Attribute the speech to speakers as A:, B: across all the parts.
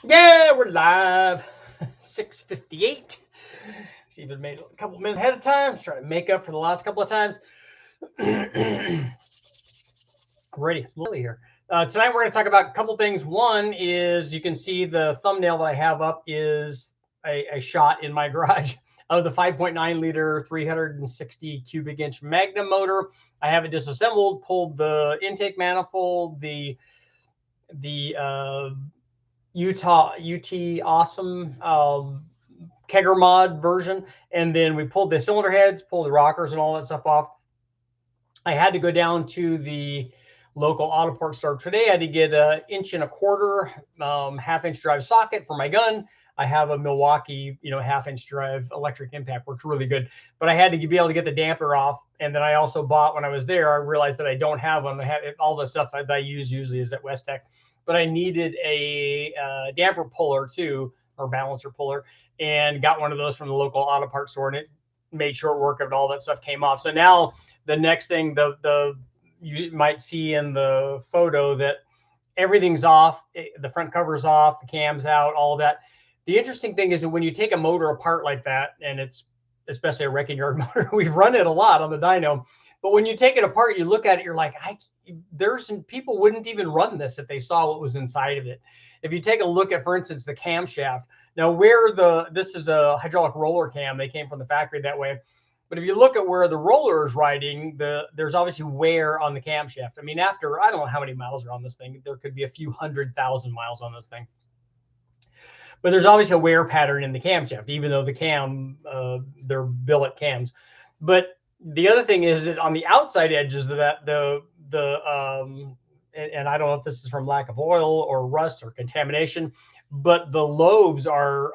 A: Yeah, we're live. 6:58. See if it made a couple minutes ahead of time. Trying to make up for the last couple of times. Ready. It's early here. Tonight we're going to talk about a couple things. One is you can see the thumbnail that I have up is a shot in my garage of the 5.9 liter 360 cubic inch Magnum motor. I have it disassembled, pulled the intake manifold, the UT Awesome kegger mod version, and then we pulled the cylinder heads, pulled the rockers and all that stuff off. I had to go down to the local auto parts store today. I had to get an 1.25 inch half-inch drive socket for my gun. I have a Milwaukee, half-inch drive electric impact, works really good. But I had to be able to get the damper off. And then I also bought, when I was there, I realized that I don't have one. I have all the stuff that I use usually is at West Tech, but I needed a damper puller too, or balancer puller, and got one of those from the local auto parts store, and it made short work of it. All that stuff came off. So now the next thing, you might see in the photo that everything's off, the front cover's off, the cam's out, all that. The interesting thing is that when you take a motor apart like that, and it's especially a wrecking yard motor, we've run it a lot on the dyno, but when you take it apart, you look at it, you're like, there's some people wouldn't even run this if they saw what was inside of it. If you take a look at, for instance, the camshaft, now this is a hydraulic roller cam, they came from the factory that way. But if you look at where the roller is riding, there's obviously wear on the camshaft. I mean, after, I don't know how many miles are on this thing. There could be a few 100,000 miles on this thing. But there's obviously a wear pattern in the camshaft, even though the cam, they're billet cams. But the other thing is that on the outside edges of that, and I don't know if this is from lack of oil or rust or contamination, but the lobes are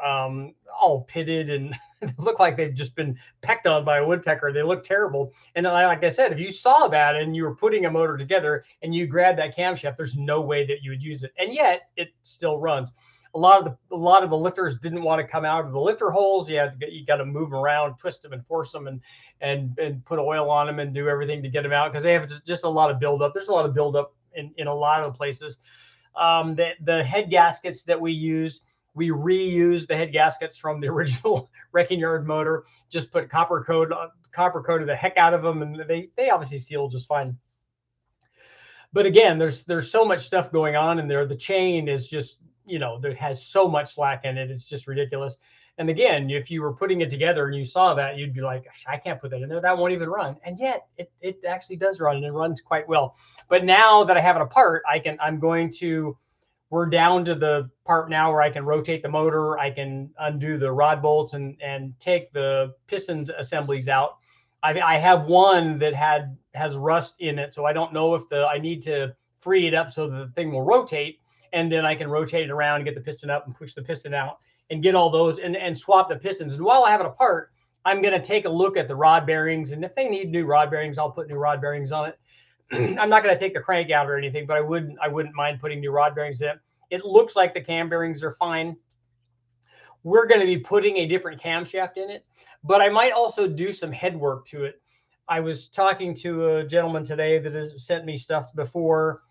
A: all pitted and look like they've just been pecked on by a woodpecker. They look terrible. And like I said, if you saw that and you were putting a motor together and you grabbed that camshaft, there's no way that you would use it. And yet it still runs. A lot of the lifters didn't want to come out of the lifter holes. You got to move them around, twist them and force them and put oil on them and do everything to get them out because they have just a lot of buildup. There's a lot of buildup in a lot of places. The head gaskets that we use, we reuse the head gaskets from the original wrecking yard motor, just put copper coated the heck out of them, and they obviously seal just fine. But again, there's so much stuff going on in there. The chain is just, there has so much slack in it. It's just ridiculous. And again, if you were putting it together and you saw that, you'd be like, I can't put that in there. That won't even run. And yet it actually does run, and it runs quite well. But now that I have it apart, we're down to the part now where I can rotate the motor. I can undo the rod bolts and take the pistons assemblies out. I have one that has rust in it, so I don't know if I need to free it up so that the thing will rotate, and then I can rotate it around and get the piston up and push the piston out and get all those and swap the pistons. And while I have it apart, I'm going to take a look at the rod bearings, and if they need new rod bearings, I'll put new rod bearings on it. I'm not going to take the crank out or anything, but I wouldn't mind putting new rod bearings in. It looks like the cam bearings are fine. We're going to be putting a different camshaft in it, but I might also do some head work to it. I was talking to a gentleman today that has sent me stuff before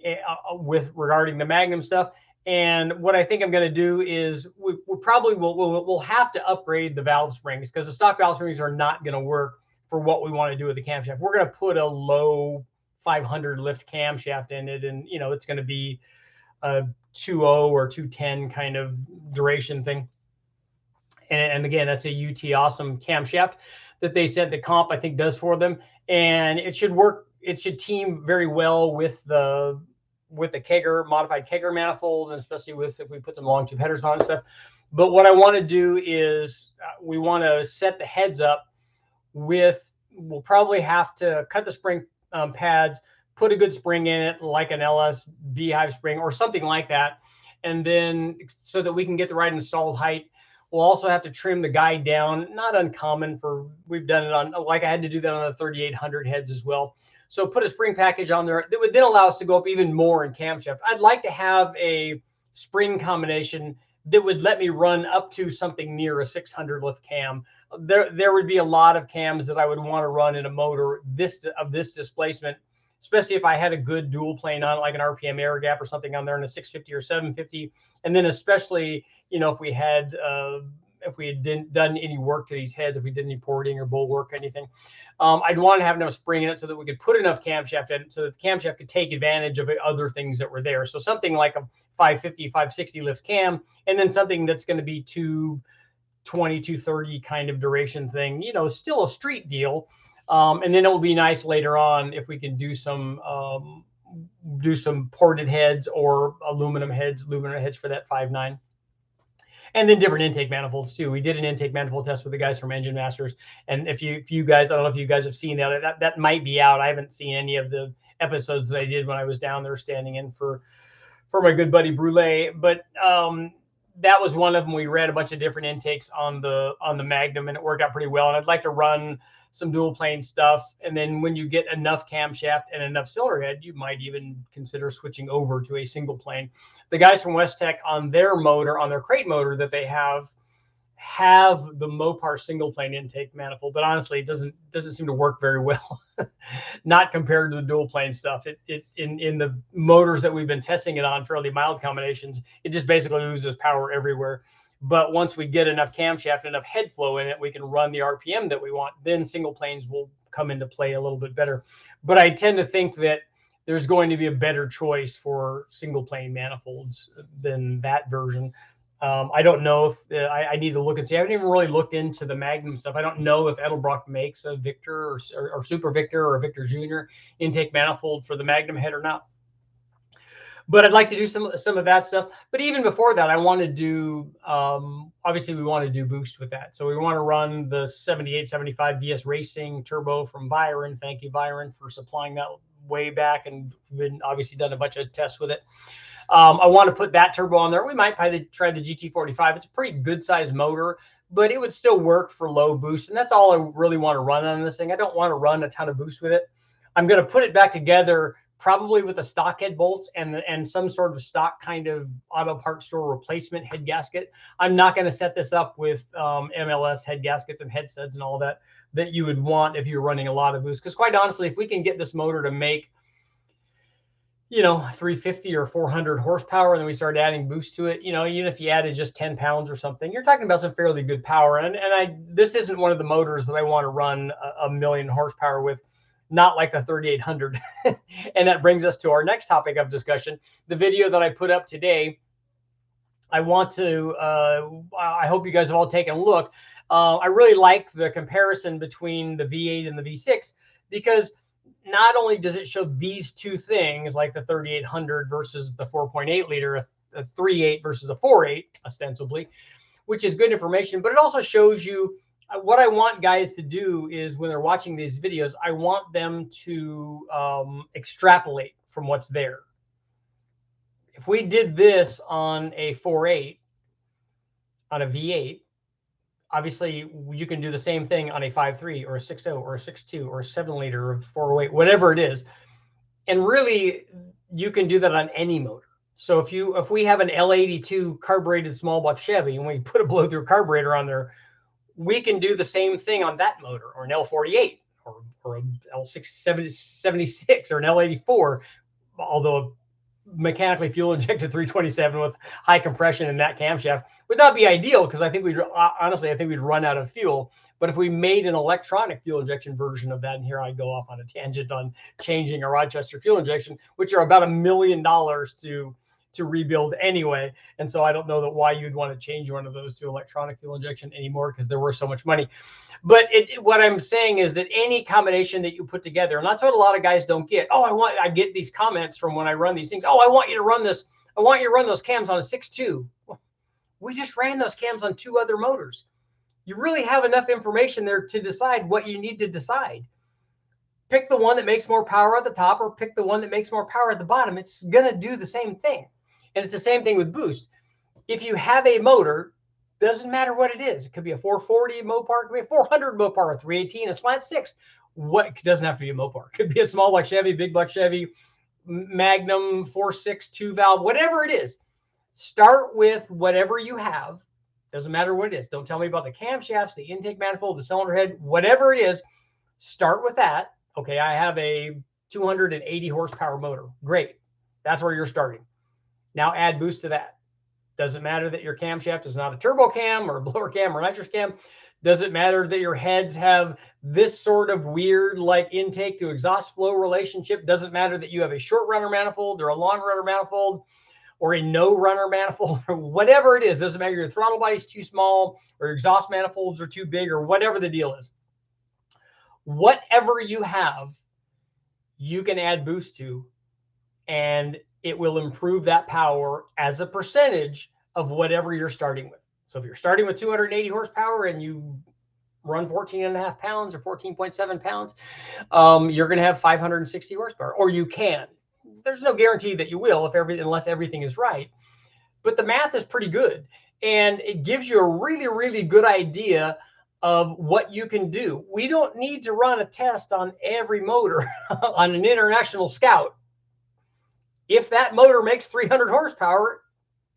A: regarding the Magnum stuff. And what I think I'm going to do is we'll have to upgrade the valve springs because the stock valve springs are not going to work for what we want to do with the camshaft. We're going to put a low 500 lift camshaft in it, and it's going to be a 2.0 or 2.10 kind of duration thing. And again, that's a UT Awesome camshaft that they said the comp I think does for them, and it should work. It should team very well with the modified kegger manifold, and especially if we put some long tube headers on and stuff. But what I want to do is we want to set the heads up we'll probably have to cut the spring pads, put a good spring in it, like an LS beehive spring or something like that, and then so that we can get the right installed height. We'll also have to trim the guide down. Not uncommon we've done it on, like I had to do that on the 3800 heads as well. So put a spring package on there that would then allow us to go up even more in camshaft. I'd like to have a spring combination that would let me run up to something near a 600 lift cam. There would be a lot of cams that I would want to run in a motor of this displacement especially if I had a good dual plane on, like an RPM air gap or something on there in a 650 or 750. And then especially, you know, if we had done any work to these heads, if we did any porting or bulwark, anything, I'd want to have enough spring in it so that we could put enough camshaft in it so that the camshaft could take advantage of other things that were there. So something like a 550, 560 lift cam, and then something that's going to be 220, 230 kind of duration thing, you know, still a street deal. And then it will be nice later on if we can do some ported heads or aluminum heads for that 5.9. And then different intake manifolds too. We did an intake manifold test with the guys from Engine Masters. And if you guys, I don't know if you guys have seen that might be out. I haven't seen any of the episodes that I did when I was down there standing in for my good buddy Brule. But that was one of them. We ran a bunch of different intakes on the Magnum, and it worked out pretty well. And I'd like to run some dual plane stuff. And then when you get enough camshaft and enough cylinder head, you might even consider switching over to a single plane. The guys from West Tech on their motor, on their crate motor that they have the Mopar single plane intake manifold, but honestly, it doesn't seem to work very well. Not compared to the dual plane stuff. In the motors that we've been testing it on, fairly mild combinations, it just basically loses power everywhere. But once we get enough camshaft, enough head flow in it, we can run the RPM that we want. Then single planes will come into play a little bit better. But I tend to think that there's going to be a better choice for single plane manifolds than that version. I don't know if I need to look and see. I haven't even really looked into the Magnum stuff. I don't know if Edelbrock makes a Victor or Super Victor or a Victor Junior intake manifold for the Magnum head or not. But I'd like to do some of that stuff. But even before that, I want to do, obviously we want to do boost with that. So we want to run the 7875 VS Racing turbo from Byron. Thank you, Byron, for supplying that way back, and been obviously done a bunch of tests with it. I want to put that turbo on there. We might probably try the GT45. It's a pretty good sized motor, but it would still work for low boost. And that's all I really want to run on this thing. I don't want to run a ton of boost with it. I'm going to put it back together probably with the stock head bolts and some sort of stock kind of auto parts store replacement head gasket. I'm not going to set this up with MLS head gaskets and head studs and all that you would want if you're running a lot of boost. Because quite honestly, if we can get this motor to make, you know, 350 or 400 horsepower, and then we start adding boost to it, you know, even if you added just 10 pounds or something, you're talking about some fairly good power. And this isn't one of the motors that I want to run a million horsepower with. Not like the 3800. And that brings us to our next topic of discussion. The video that I put up today, I want to, I hope you guys have all taken a look. I really like the comparison between the V8 and the V6, because not only does it show these two things, like the 3800 versus the 4.8 liter, a 3.8 versus a 4.8, ostensibly, which is good information, but it also shows you what I want guys to do is when they're watching these videos, I want them to extrapolate from what's there. If we did this on a 4.8, on a V8, obviously you can do the same thing on a 5.3 or a 6.0 or a 6.2 or a 7 liter or 4.08, whatever it is. And really, you can do that on any motor. So if we have an L82 carbureted small block Chevy and we put a blow through carburetor on there, we can do the same thing on that motor, or an L48 or an L676 or an L84, although mechanically fuel injected 327 with high compression in that camshaft would not be ideal, because I think we'd run out of fuel. But if we made an electronic fuel injection version of that, and here I go off on a tangent on changing a Rochester fuel injection, which are about $1 million to rebuild anyway. And so I don't know why you'd want to change one of those to electronic fuel injection anymore, because they're worth so much money. But what I'm saying is that any combination that you put together, and that's what a lot of guys don't get. Oh, I get these comments from when I run these things. Oh, I want you to run this. I want you to run those cams on a 6.2. We just ran those cams on 2 other motors. You really have enough information there to decide what you need to decide. Pick the one that makes more power at the top, or pick the one that makes more power at the bottom. It's going to do the same thing. And it's the same thing with boost. If you have a motor, doesn't matter what it is. It could be a 440 Mopar, it could be a 400 Mopar, a 318, a slant 6. It doesn't have to be a Mopar. It could be a small block Chevy, big block Chevy, Magnum, 4.6, 2-valve, whatever it is. Start with whatever you have. Doesn't matter what it is. Don't tell me about the camshafts, the intake manifold, the cylinder head, whatever it is. Start with that. Okay, I have a 280 horsepower motor. Great. That's where you're starting. Now add boost to that. Doesn't matter that your camshaft is not a turbo cam or a blower cam or nitrous cam. Doesn't matter that your heads have this sort of weird like intake to exhaust flow relationship. Doesn't matter that you have a short runner manifold or a long runner manifold or a no runner manifold or whatever it is. Doesn't matter your throttle body is too small or your exhaust manifolds are too big or whatever the deal is. Whatever you have, you can add boost to, and it will improve that power as a percentage of whatever you're starting with. So if you're starting with 280 horsepower and you run 14.5 pounds or 14.7 pounds, you're going to have 560 horsepower, or you can. There's no guarantee that you will unless everything is right. But the math is pretty good, and it gives you a really, really good idea of what you can do. We don't need to run a test on every motor on an international scout. If that motor makes 300 horsepower,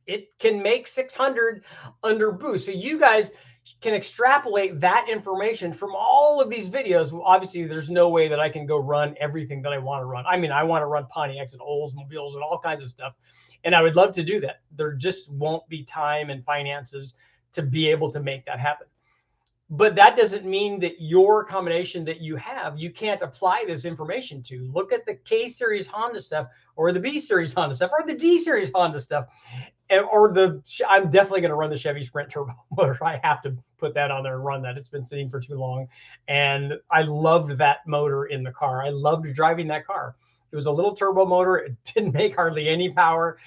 A: it can make 600 under boost. So you guys can extrapolate that information from all of these videos. Obviously, there's no way that I can go run everything that I want to run. I mean, I want to run Pontiacs and Oldsmobiles and all kinds of stuff, and I would love to do that. There just won't be time and finances to be able to make that happen. But that doesn't mean that your combination that you have, you can't apply this information to. Look at the K series Honda stuff, or the B series Honda stuff, or the D series Honda stuff, or I'm definitely going to run the Chevy Sprint turbo motor. I have to put that on there and run that. It's been sitting for too long, and I loved that motor in the car. I loved driving that car. It was a little turbo motor. It didn't make hardly any power.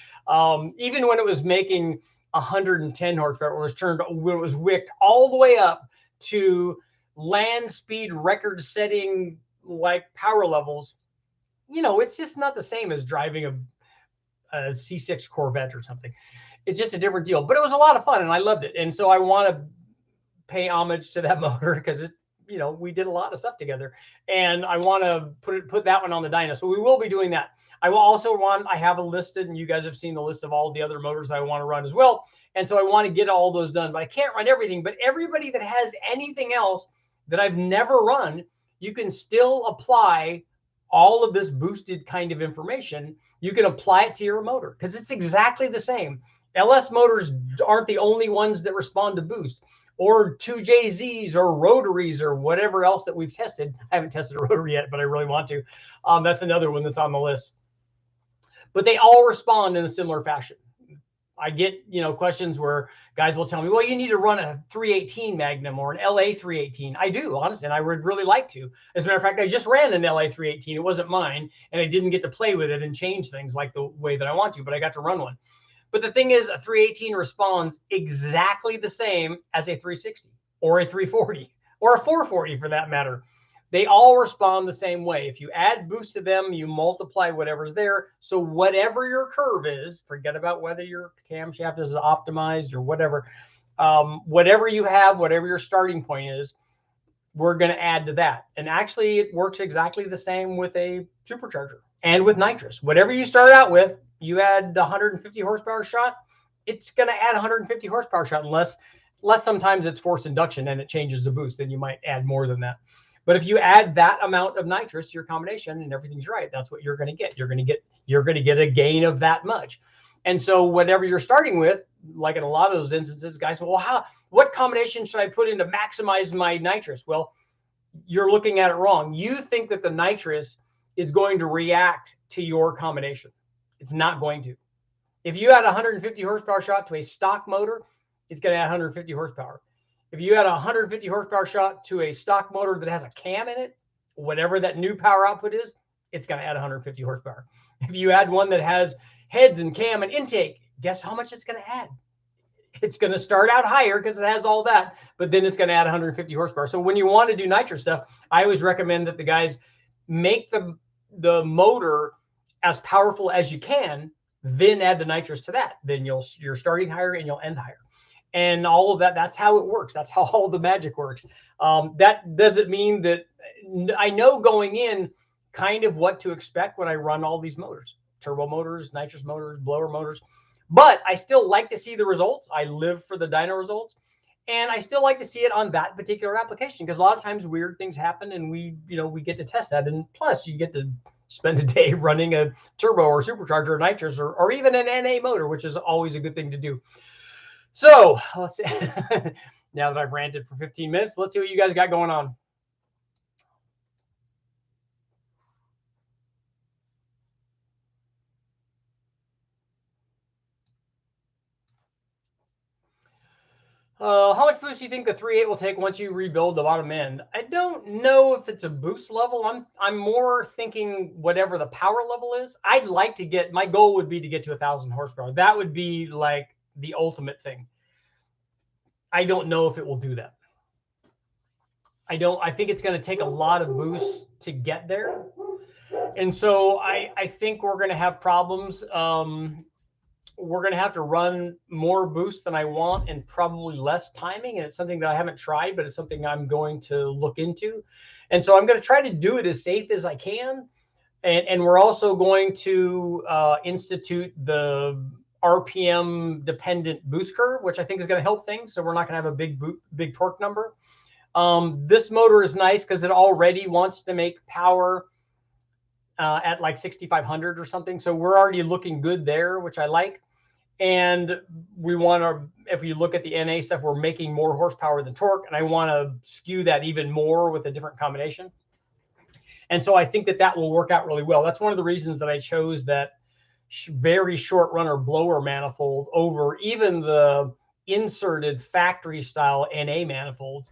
A: Even when it was making 110 horsepower, it was wicked all the way up to land speed record setting like power levels. You know, it's just not the same as driving a C6 Corvette or something. It's just a different deal, but it was a lot of fun and I loved it. And so I want to pay homage to that motor because it, you know, we did a lot of stuff together, and I want to put that one on the dyno. So we will be doing that. I will also I have a listed, and you guys have seen the list of all the other motors I want to run as well. And so I want to get all those done, but I can't run everything. But everybody that has anything else that I've never run, you can still apply all of this boosted kind of information. You can apply it to your motor because it's exactly the same. LS motors aren't the only ones that respond to boost, or 2JZs or rotaries or whatever else that we've tested. I haven't tested a rotary yet, but I really want to. That's another one that's on the list. But they all respond in a similar fashion. I get, you know, questions where guys will tell me, well, you need to run a 318 Magnum or an LA 318. I do, honestly, and I would really like to. As a matter of fact, I just ran an LA 318. It wasn't mine, and I didn't get to play with it and change things like the way that I want to, but I got to run one. But the thing is, a 318 responds exactly the same as a 360 or a 340 or a 440 for that matter. They all respond the same way. If you add boost to them, you multiply whatever's there. So whatever your curve is, forget about whether your camshaft is optimized or whatever, whatever you have, whatever your starting point is, we're going to add to that. And actually, it works exactly the same with a supercharger and with nitrous. Whatever you start out with, you add 150 horsepower shot, it's going to add 150 horsepower shot, unless sometimes it's forced induction and it changes the boost. Then you might add more than that. But if you add that amount of nitrous to your combination and everything's right, that's what you're going to get. You're going to get a gain of that much. And so whatever you're starting with, like in a lot of those instances, guys, well, what combination should I put in to maximize my nitrous? Well, you're looking at it wrong. You think that the nitrous is going to react to your combination. It's not going to. If you add 150 horsepower shot to a stock motor, it's going to add 150 horsepower. If you add a 150 horsepower shot to a stock motor that has a cam in it, whatever that new power output is, it's going to add 150 horsepower. If you add one that has heads and cam and intake, guess how much it's going to add? It's going to start out higher because it has all that, but then it's going to add 150 horsepower. So when you want to do nitrous stuff, I always recommend that the guys make the motor as powerful as you can, then add the nitrous to that. Then you're starting higher and you'll end higher. And all of that, that's how it works. That's how all the magic works. That doesn't mean that I know going in kind of what to expect when I run all these motors, turbo motors, nitrous motors, blower motors, but I still like to see the results. I live for the dyno results, and I still like to see it on that particular application because a lot of times weird things happen and we get to test that. And plus you get to spend a day running a turbo or supercharger or nitrous or even an NA motor, which is always a good thing to do. So let's see. Now that I've ranted for 15 minutes, let's see what you guys got going on. How much boost do you think the 3.8 will take once you rebuild the bottom end? I don't know if it's a boost level. I'm more thinking whatever the power level is. I'd like to get, my goal would be to get to 1,000 horsepower. That would be like the ultimate thing. I don't know if it will do that. I think it's going to take a lot of boost to get there. And so I think we're going to have problems. We're going to have to run more boost than I want and probably less timing. And it's something that I haven't tried, but it's something I'm going to look into. And so I'm going to try to do it as safe as I can. And we're also going to institute the RPM dependent boost curve, which I think is going to help things. So we're not going to have a big torque number. This motor is nice because it already wants to make power at like 6,500 or something. So we're already looking good there, which I like. And we want to, if you look at the NA stuff, we're making more horsepower than torque. And I want to skew that even more with a different combination. And so I think that that will work out really well. That's one of the reasons that I chose that very short runner blower manifold over even the inserted factory style NA manifolds.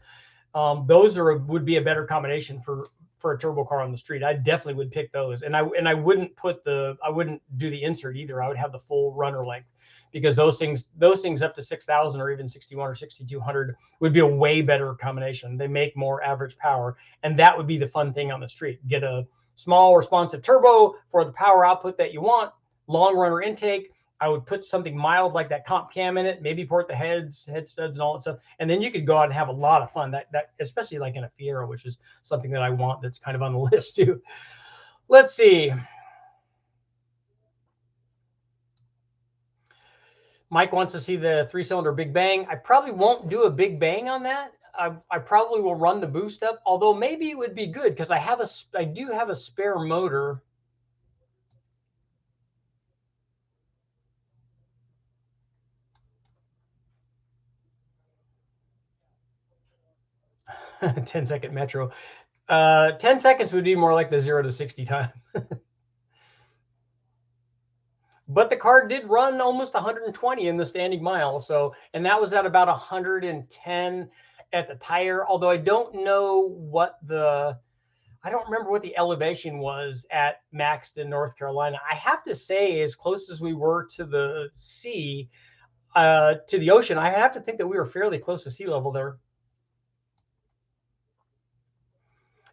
A: Those would be a better combination for a turbo car on the street. I definitely would pick those. And I wouldn't do the insert either. I would have the full runner length, because those things up to 6,000 or even 61 or 6,200 would be a way better combination. They make more average power, and that would be the fun thing on the street. Get a small responsive turbo for the power output that you want, long runner intake. I would put something mild like that comp cam in it, maybe port the head studs and all that stuff. And then you could go out and have a lot of fun. That especially like in a Fiero, which is something that I want that's kind of on the list too. Let's see. Mike wants to see the 3-cylinder big bang. I probably won't do a big bang on that. I probably will run the boost up, although maybe it would be good because I do have a spare motor. "10-second metro." 10 seconds would be more like the 0 to 60 time. But the car did run almost 120 in the standing mile. So, and that was at about 110 at the tire. Although I don't know I don't remember what the elevation was at Maxton, North Carolina. I have to say, as close as we were to the sea, to the ocean, I have to think that we were fairly close to sea level there.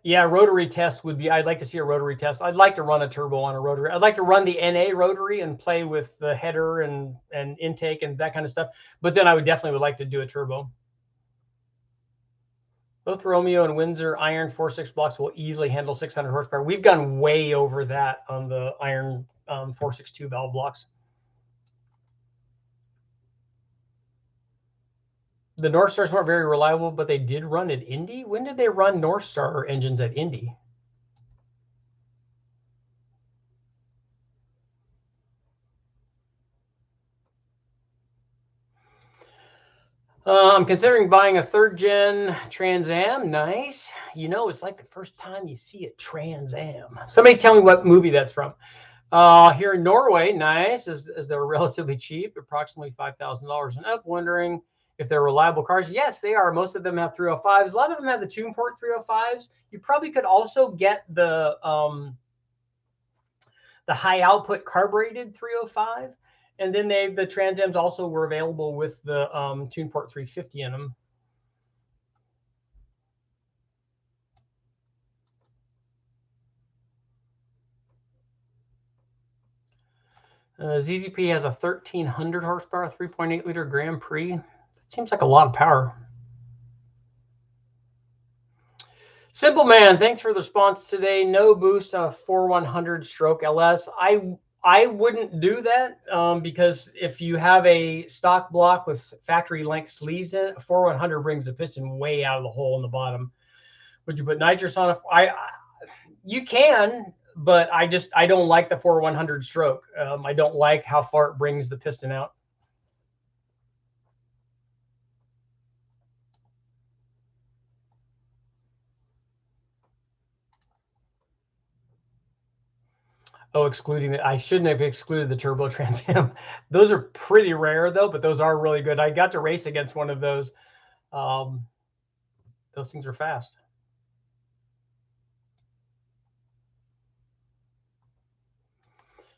A: Yeah, rotary test would be, I'd like to see a rotary test. I'd like to run a turbo on a rotary. I'd like to run the NA rotary and play with the header and intake and that kind of stuff. But then I would definitely like to do a turbo. Both Romeo and Windsor iron 4.6 blocks will easily handle 600 horsepower. We've gone way over that on the iron 4.62 valve blocks. The North Stars weren't very reliable, but they did run at Indy. When did they run North Star engines at Indy? I'm considering buying a 3rd-gen Trans Am. Nice. You know, it's like the first time you see a Trans Am. Somebody tell me what movie that's from. Here in Norway, nice, as they're relatively cheap, approximately $5,000 and up. Wondering if they're reliable cars. Yes, they are. Most of them have 305s. A lot of them have the TunePort 305s. You probably could also get the high output carbureted 305. And then the Trans Ams also were available with the TunePort 350 in them. ZZP has a 1,300 horsepower, 3.8 liter Grand Prix. That seems like a lot of power. Simple Man, thanks for the response today. No boost on a 4100 stroke LS. I wouldn't do that because if you have a stock block with factory length sleeves in it, a 4100 brings the piston way out of the hole in the bottom. Would you put nitrous on you can, but I don't like the 4/100 stroke. I don't like how far it brings the piston out. Oh, excluding it. I shouldn't have excluded the turbo Trans Am. Those are pretty rare though, but those are really good. I got to race against one of those. Those things are fast.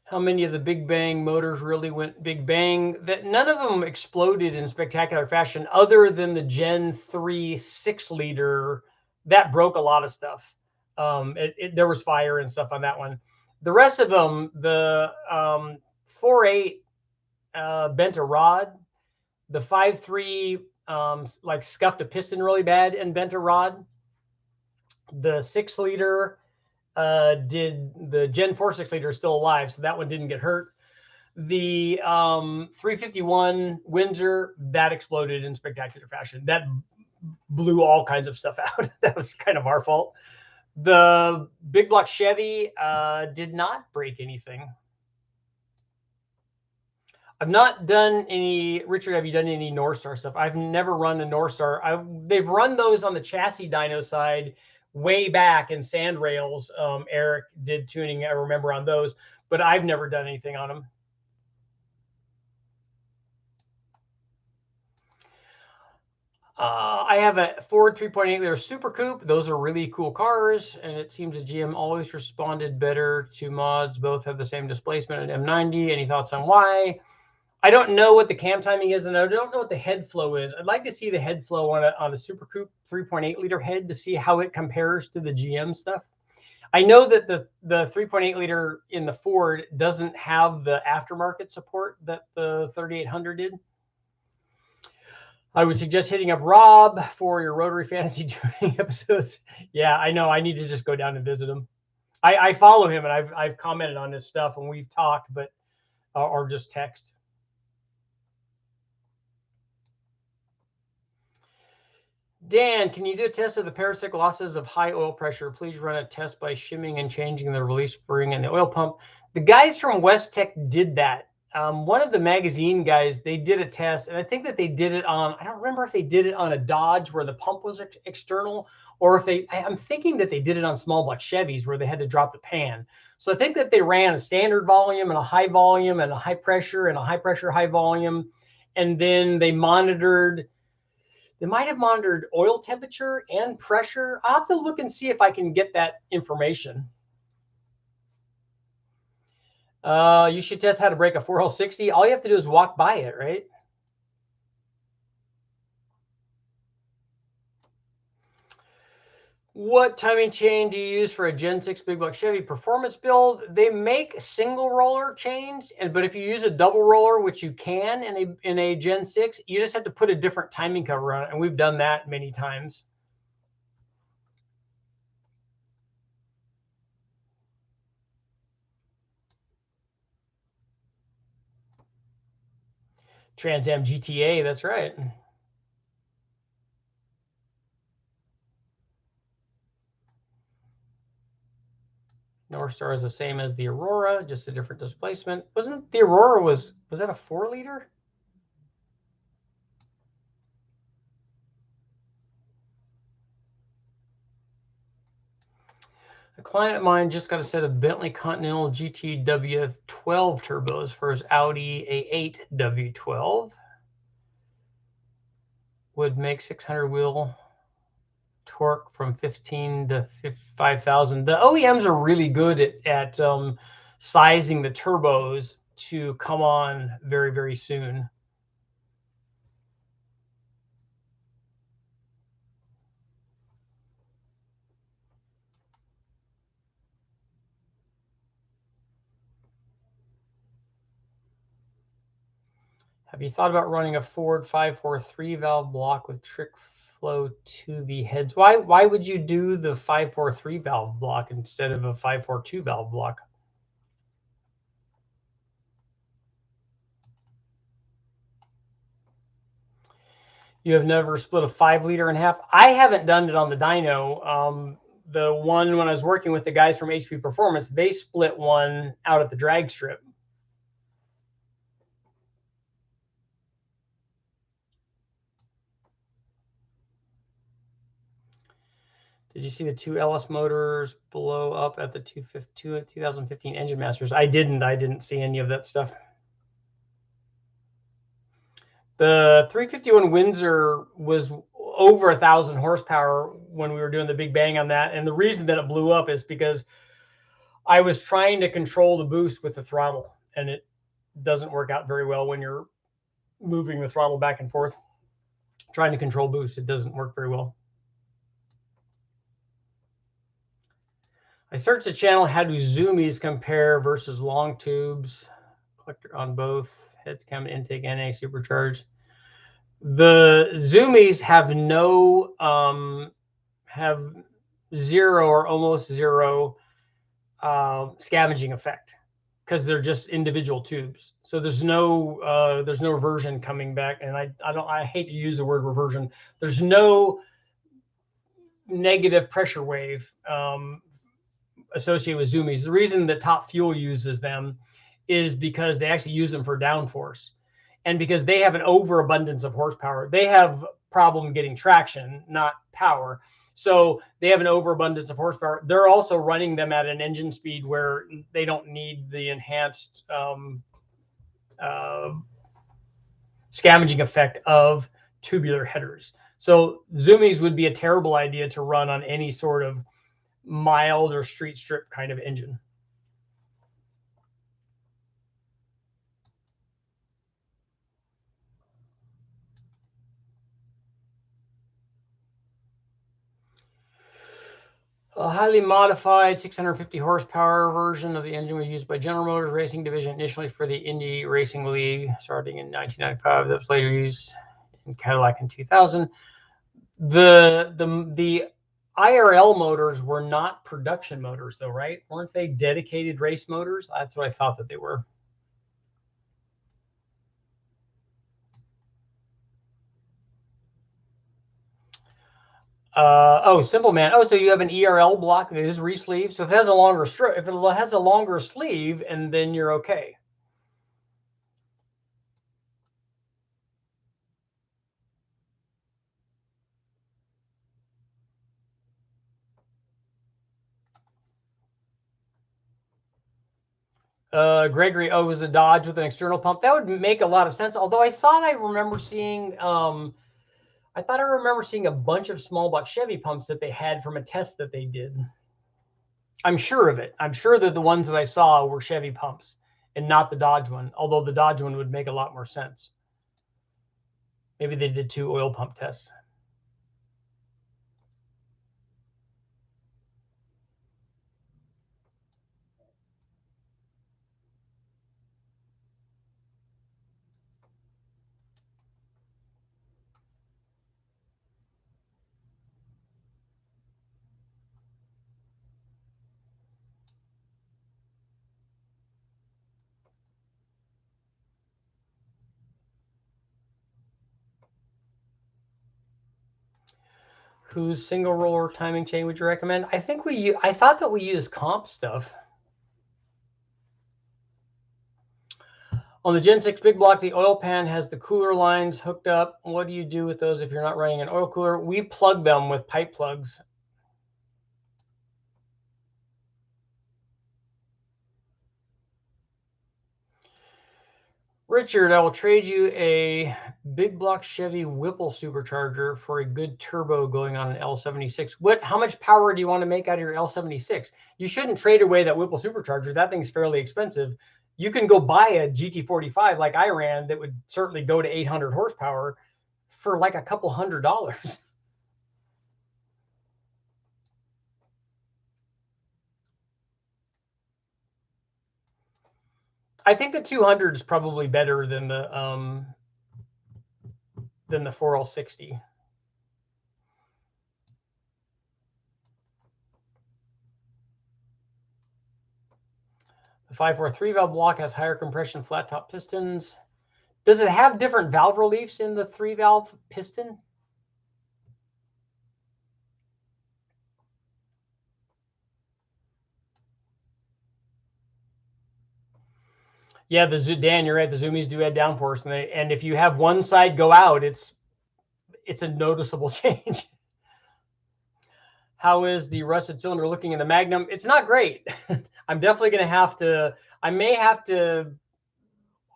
A: How many of the Big Bang motors really went Big Bang? That none of them exploded in spectacular fashion, other than the Gen 3 6-liter. That broke a lot of stuff. There was fire and stuff on that one. The rest of them, the 4.8 bent a rod. The 5.3 like scuffed a piston really bad and bent a rod. The 6-liter did the Gen 4 6-liter is still alive, so that one didn't get hurt. The 351 Windsor, that exploded in spectacular fashion. That blew all kinds of stuff out. That was kind of our fault. The big block Chevy did not break anything. I've not done any. Richard, have you done any North Star stuff? I've never run a North Star. They've run those on the chassis dyno side way back in sand rails. Eric did tuning, I remember, on those, but I've never done anything on them. I have a Ford 3.8-liter Super Coupe. Those are really cool cars, and it seems the GM always responded better to mods. Both have the same displacement at M90. Any thoughts on why? I don't know what the cam timing is, and I don't know what the head flow is. I'd like to see the head flow on a Super Coupe 3.8-liter head to see how it compares to the GM stuff. I know that the 3.8-liter in the Ford doesn't have the aftermarket support that the 3800 did. I would suggest hitting up Rob for your Rotary Fantasy tuning episodes. Yeah, I know. I need to just go down and visit him. I follow him, and I've commented on his stuff, and we've talked, but or just text. Dan, can you do a test of the parasitic losses of high oil pressure? Please run a test by shimming and changing the release spring and the oil pump. The guys from West Tech did that. One of the magazine guys, they did a test, and I think that they did it on, I don't remember if they did it on a Dodge where the pump was external, or if I'm thinking that they did it on small block Chevys where they had to drop the pan. So I think that they ran a standard volume and a high volume and a high pressure and a high pressure, high volume. And then they monitored, they might have monitored oil temperature and pressure. I'll have to look and see if I can get that information. You should test how to break a 4L60. All you have to do is walk by it, right? What timing chain do you use for a Gen 6 big block Chevy performance build? They make single roller chains, but if you use a double roller, which you can in a Gen 6, you just have to put a different timing cover on it, and we've done that many times. Trans Am GTA, that's right. North Star is the same as the Aurora, just a different displacement. Wasn't the Aurora, was that a 4-liter? A client of mine just got a set of Bentley Continental GT W12 turbos for his Audi A8 W12. Would make 600 wheel torque from 15 to 5,000. The OEMs are really good at sizing the turbos to come on very, very soon. Have you thought about running a Ford 543 valve block with trick flow to the heads? Why would you do the 543 valve block instead of a 542 valve block? You have never split a 5-liter in half? I haven't done it on the dyno. the one when I was working with the guys from HP Performance, they split one out at the drag strip. Did you see the two LS motors blow up at the 2015 Engine Masters? I didn't see any of that stuff. The 351 Windsor was over 1,000 horsepower when we were doing the big bang on that. And the reason that it blew up is because I was trying to control the boost with the throttle, and it doesn't work out very well when you're moving the throttle back and forth. Trying to control boost, it doesn't work very well. I searched the channel, how do zoomies compare versus long tubes? Collector on both, heads, cam, intake, NA, supercharged. The zoomies have no, have zero or almost zero scavenging effect because they're just individual tubes. So there's no reversion coming back. And I hate to use the word reversion. There's no negative pressure wave associated with zoomies. The reason that Top Fuel uses them is because they actually use them for downforce, and because they have an overabundance of horsepower. They have problem getting traction, not power. So they have an overabundance of horsepower. They're also running them at an engine speed where they don't need the enhanced scavenging effect of tubular headers. So zoomies would be a terrible idea to run on any sort of mild or street strip kind of engine. A highly modified 650 horsepower version of the engine was used by General Motors Racing Division initially for the Indy Racing League starting in 1995. That was later used in Cadillac in 2000. The IRL motors were not production motors, though, right? Weren't they dedicated race motors? That's what I thought that they were. Oh, Simple Man. Oh, so you have an ERL block that is re-sleeve. So if it has a longer if it has a longer sleeve, and then you're okay. Gregory, oh, it was a Dodge with an external pump. That would make a lot of sense. Although I thought I remember seeing, I thought I remember seeing a bunch of small block Chevy pumps that they had from a test that they did. I'm sure of it. I'm sure that the ones that I saw were Chevy pumps and not the Dodge one. Although the Dodge one would make a lot more sense. Maybe they did 2 oil pump tests. Whose single roller timing chain would you recommend? I thought that we used comp stuff. On the Gen 6 big block, the oil pan has the cooler lines hooked up. What do you do with those if you're not running an oil cooler? We plug them with pipe plugs. Richard, I will trade you a big block Chevy Whipple supercharger for a good turbo going on an L76. How much power do you want to make out of your L76? You shouldn't trade away that Whipple supercharger. That thing's fairly expensive. You can go buy a GT45 like I ran that would certainly go to 800 horsepower for like a couple $100. I think the 200 is probably better than the 4L60. The 543 valve block has higher compression flat top pistons. Does it have different valve reliefs in the 3-valve piston? Yeah, Dan, you're right. The zoomies do add downforce, and if you have one side go out, it's a noticeable change. How is the rusted cylinder looking in the Magnum? It's not great. I'm definitely going to have to. I may have to.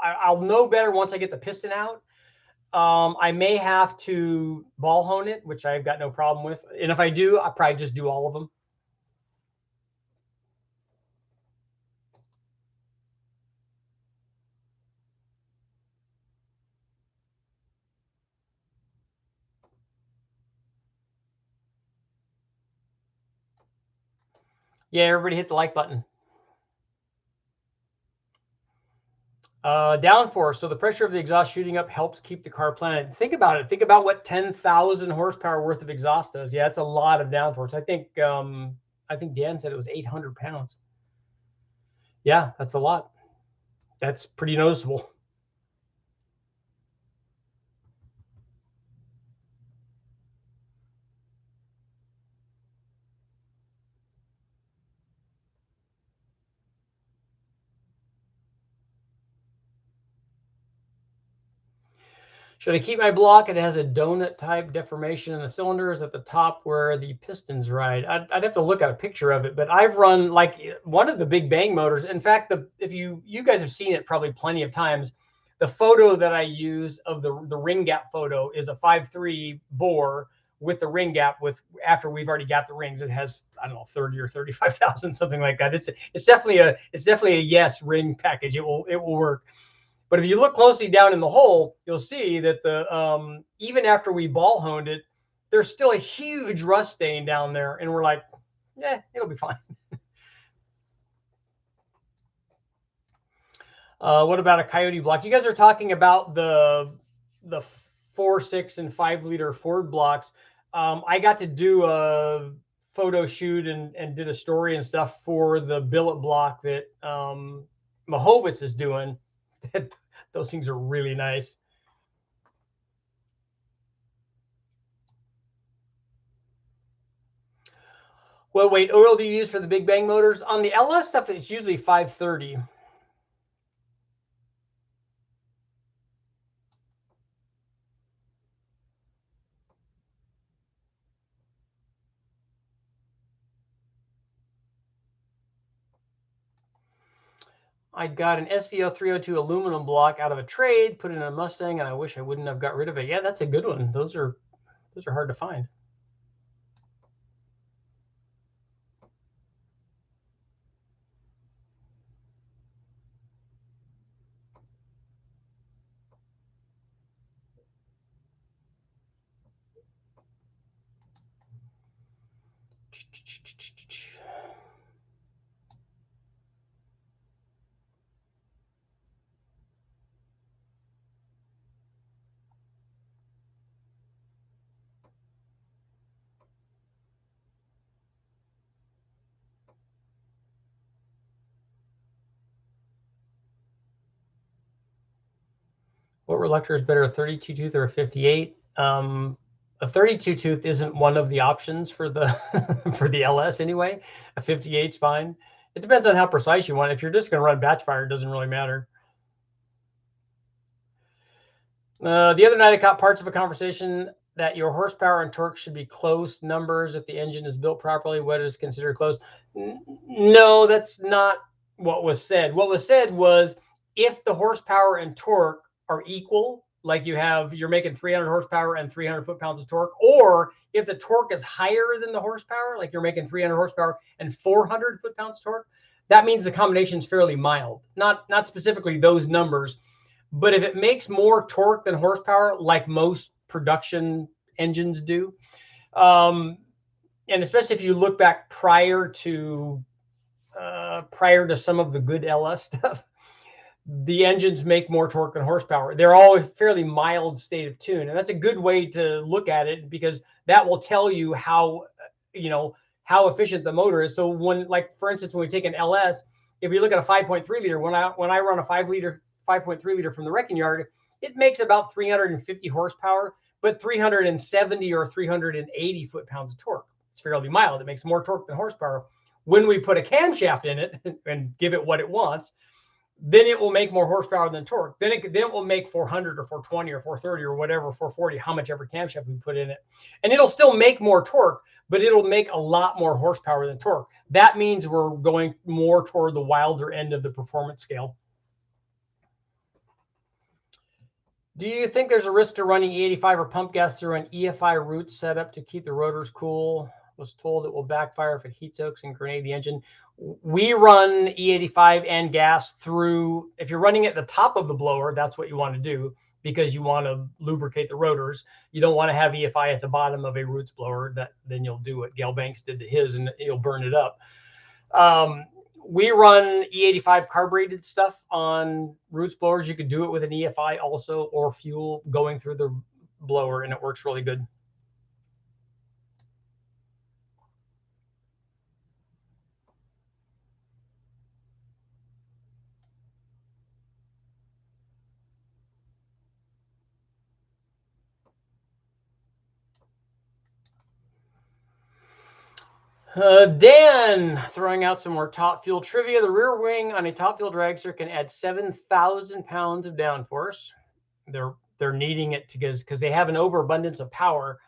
A: I'll know better once I get the piston out. I may have to ball hone it, which I've got no problem with. And if I do, I'll probably just do all of them. Yeah, everybody hit the like button. Downforce. So the pressure of the exhaust shooting up helps keep the car planted. Think about it. Think about what 10,000 horsepower worth of exhaust does. Yeah, it's a lot of downforce. I think Dan said it was 800 pounds. Yeah, that's a lot. That's pretty noticeable. Should I keep my block? It has a donut type deformation in the cylinders at the top where the pistons ride. I'd have to look at a picture of it, but I've run like one of the big bang motors. In fact, if you guys have seen it probably plenty of times, the photo that I use of the ring gap photo is a 5.3 bore with the ring gap after we've already got the rings. It has, I don't know, 30 or 35,000, something like that. It's definitely a yes ring package. It will work. But if you look closely down in the hole, you'll see that the even after we ball honed it, there's still a huge rust stain down there, and we're like, yeah, it'll be fine. What about a Coyote block? You guys are talking about the 4, 6, and 5 liter Ford blocks. I got to do a photo shoot and did a story and stuff for the billet block that Mahovitz is doing. Those things are really nice. What weight oil do you use for the big bang motors? On the LS stuff, it's usually 530. I got an SVO 302 aluminum block out of a trade, put it in a Mustang, and I wish I wouldn't have got rid of it. Yeah, that's a good one. Those are hard to find. What reluctor is better, a 32 tooth or a 58? A 32 tooth isn't one of the options for the for the LS anyway. A 58 is fine. It depends on how precise you want. If you're just going to run batch fire, it doesn't really matter. The other night I caught parts of a conversation that your horsepower and torque should be close numbers if the engine is built properly. What is considered close? No, that's not what was said. What was said was if the horsepower and torque are equal, like you're making 300 horsepower and 300 foot-pounds of torque, or if the torque is higher than the horsepower, like you're making 300 horsepower and 400 foot-pounds of torque, that means the combination is fairly mild. Not specifically those numbers, but if it makes more torque than horsepower, like most production engines do, and especially if you look back prior to some of the good LS stuff, the engines make more torque than horsepower. They're all a fairly mild state of tune, and that's a good way to look at it because that will tell you how efficient the motor is. So for instance, when we take an LS, if we look at a 5.3 liter, when I run a 5.3 liter from the wrecking yard, it makes about 350 horsepower, but 370 or 380 foot-pounds of torque. It's fairly mild. It makes more torque than horsepower. When we put a camshaft in it and give it what it wants, then it will make more horsepower than torque. Then it will make 400 or 420 or 430 or whatever, 440, how much ever camshaft we put in it. And it'll still make more torque, but it'll make a lot more horsepower than torque. That means we're going more toward the wilder end of the performance scale. Do you think there's a risk to running E85 or pump gas through an EFI root setup to keep the rotors cool? Was told it will backfire if it heat soaks and grenade the engine. We run E85 and gas through, if you're running at the top of the blower, that's what you want to do because you want to lubricate the rotors. You don't want to have EFI at the bottom of a roots blower. Then you'll do what Gale Banks did to his and you'll burn it up. We run E85 carbureted stuff on roots blowers. You could do it with an EFI also, or fuel going through the blower, and it works really good. Dan throwing out some more top fuel trivia. The rear wing on a top fuel dragster can add 7,000 pounds of downforce. They're needing it because they have an overabundance of power.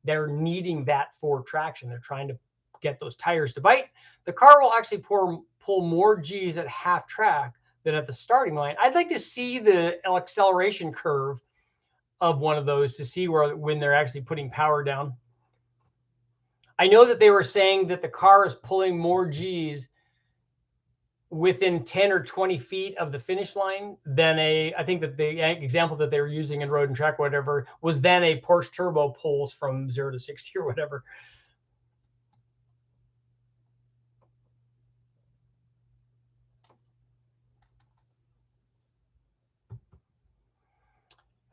A: They're needing that for traction. They're trying to get those tires to bite. The car will actually pull more G's at half track than at the starting line. I'd like to see the acceleration curve of one of those to see when they're actually putting power down. I know that they were saying that the car is pulling more G's within 10 or 20 feet of the finish line than I think that the example that they were using in Road and Track, whatever, was then a Porsche Turbo pulls from 0 to 60 or whatever.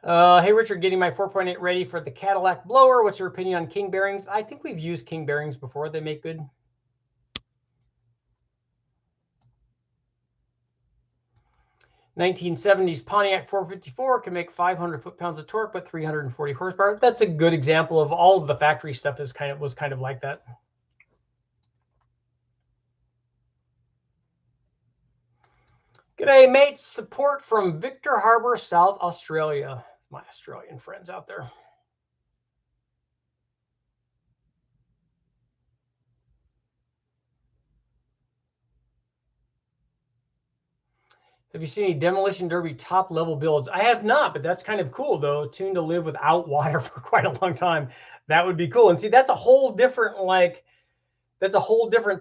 A: Hey, Richard, getting my 4.8 ready for the Cadillac blower. What's your opinion on King bearings? I think we've used King bearings before. They make good. (1970s) Pontiac 454 can make 500 foot-pounds of torque, but 340 horsepower. That's a good example of all of the factory stuff was kind of like that. G'day, mates. Support from Victor Harbor, South Australia. My Australian friends out there. Have you seen any Demolition Derby top level builds? I have not, but that's kind of cool though. Tuned to live without water for quite a long time. That would be cool. And see, that's a whole different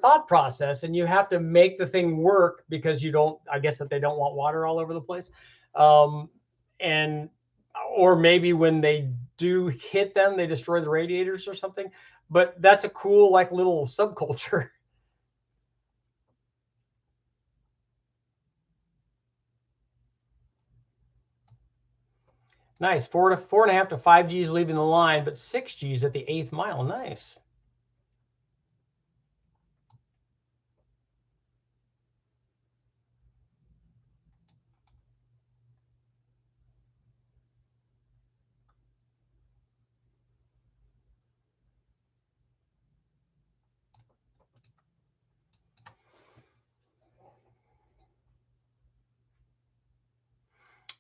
A: thought process, and you have to make the thing work because I guess that they don't want water all over the place. Or maybe when they do hit them, they destroy the radiators or something. But that's a cool little subculture. Nice. 4.5 to 5 G's leaving the line, but 6 G's at the 8th mile. Nice.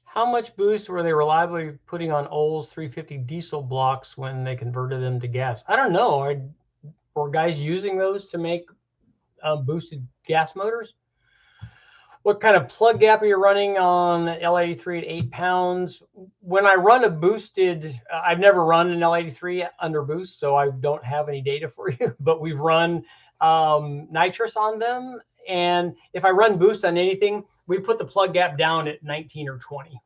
A: How much boost were they reliably putting on Ol's 350 diesel blocks when they converted them to gas? I don't know. Were guys using those to make boosted gas motors? What kind of plug gap are you running on L83 at 8 pounds? When I run a boosted, I've never run an L83 under boost, so I don't have any data for you, but we've run nitrous on them. And if I run boost on anything, we put the plug gap down at 19 or 20.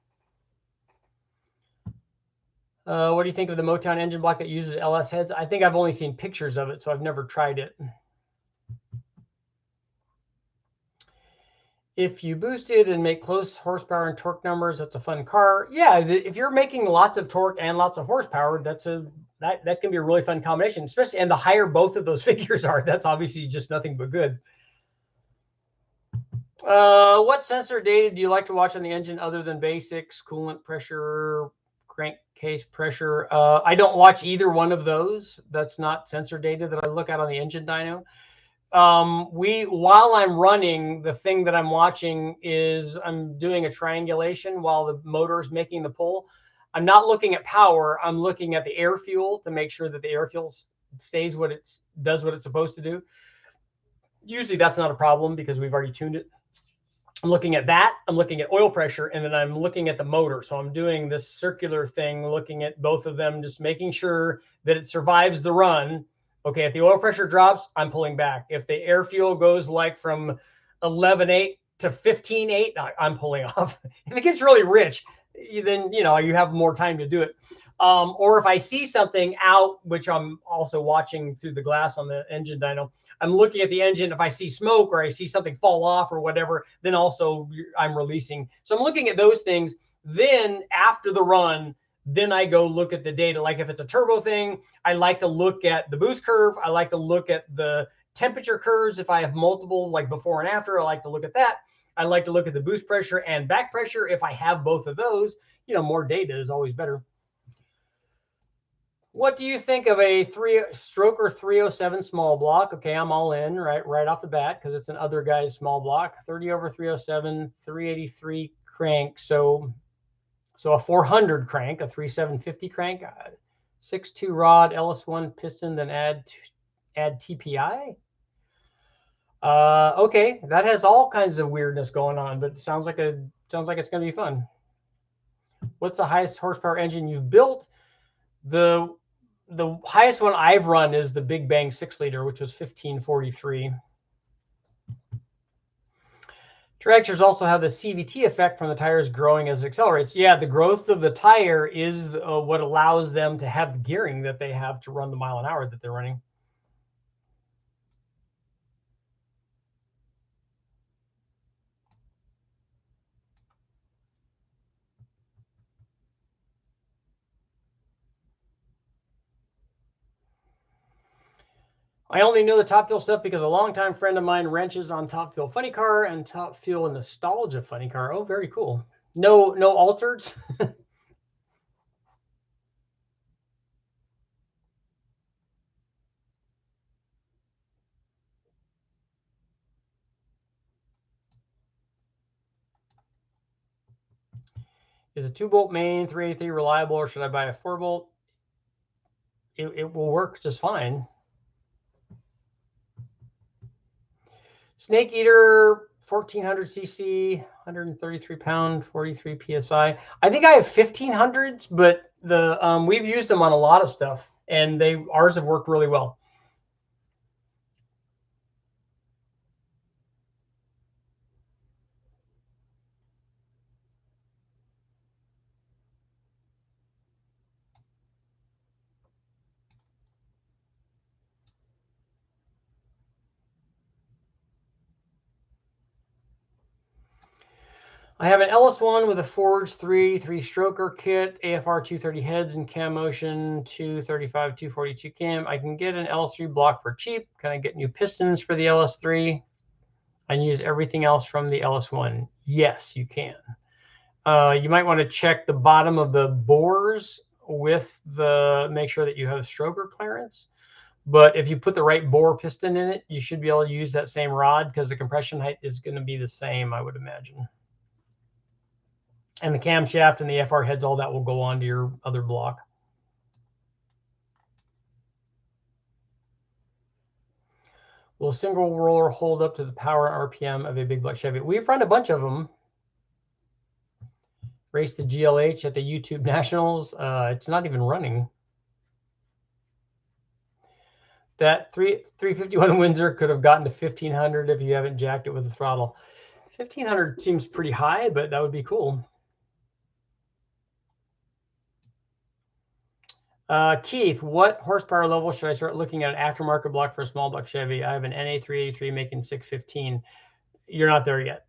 A: What do you think of the Motown engine block that uses LS heads? I think I've only seen pictures of it, so I've never tried it. If you boost it and make close horsepower and torque numbers, that's a fun car. Yeah, if you're making lots of torque and lots of horsepower, that can be a really fun combination, especially, and the higher both of those figures are, that's obviously just nothing but good. What sensor data do you like to watch on the engine other than basics, coolant pressure, crankcase pressure? I don't watch either one of those. That's not sensor data that I look at on the engine dyno. While I'm running, the thing that I'm watching is I'm doing a triangulation while the motor is making the pull. I'm not looking at power. I'm looking at the air fuel to make sure that the air fuel stays does what it's supposed to do. Usually that's not a problem because we've already tuned it. I'm looking at that. I'm looking at oil pressure, and then I'm looking at the motor. So I'm doing this circular thing, looking at both of them, just making sure that it survives the run. Okay, if the oil pressure drops, I'm pulling back. If the air fuel goes like from 11.8 to 15.8, I'm pulling off. If it gets really rich, then you have more time to do it. Or if I see something out, which I'm also watching through the glass on the engine dyno, I'm looking at the engine. If I see smoke or I see something fall off or whatever, then also I'm releasing. So I'm looking at those things. Then after the run, then I go look at the data. Like if it's a turbo thing, I like to look at the boost curve. I like to look at the temperature curves. If I have multiple, like before and after, I like to look at that. I like to look at the boost pressure and back pressure. If I have both of those, more data is always better. What do you think of a stroker 307 small block? Okay, I'm all in right off the bat because it's an other guy's small block. 30 over 307, 383 crank. So a 400 crank, a 3750 crank, 6.2 rod, LS1 piston, then add TPI. Okay, that has all kinds of weirdness going on, but it sounds like it's going to be fun. What's the highest horsepower engine you've built? The highest one I've run is the Big Bang 6-liter, which was 1543. Tractors also have the CVT effect from the tires growing as it accelerates. Yeah, the growth of the tire is what allows them to have the gearing that they have to run the mile an hour that they're running. I only know the Top Fuel stuff because a longtime friend of mine wrenches on Top Fuel Funny Car and Top Fuel Nostalgia Funny Car. Oh, very cool. No altereds. Is a 2-bolt main 383 reliable, or should I buy a 4-bolt? It will work just fine. Snake Eater 1400 cc, 133 pound, 43 psi. I think I have 1500s, but we've used them on a lot of stuff, and ours have worked really well. I have an LS1 with a Forge 3-stroker kit, AFR 230 heads and cam motion, 235, 242 cam. I can get an LS3 block for cheap. Can I get new pistons for the LS3 and use everything else from the LS1? Yes, you can. You might want to check the bottom of the bores make sure that you have stroker clearance. But if you put the right bore piston in it, you should be able to use that same rod because the compression height is going to be the same, I would imagine. And the camshaft and the FR heads, all that will go onto your other block. Will a single roller hold up to the power RPM of a big block Chevy? We've run a bunch of them. Race the GLH at the YouTube Nationals. It's not even running. That 351 Windsor could have gotten to 1500 if you haven't jacked it with the throttle. 1500 seems pretty high, but that would be cool. Keith, what horsepower level should I start looking at an aftermarket block for a small block Chevy? I have an NA 383 making 615. You're not there yet.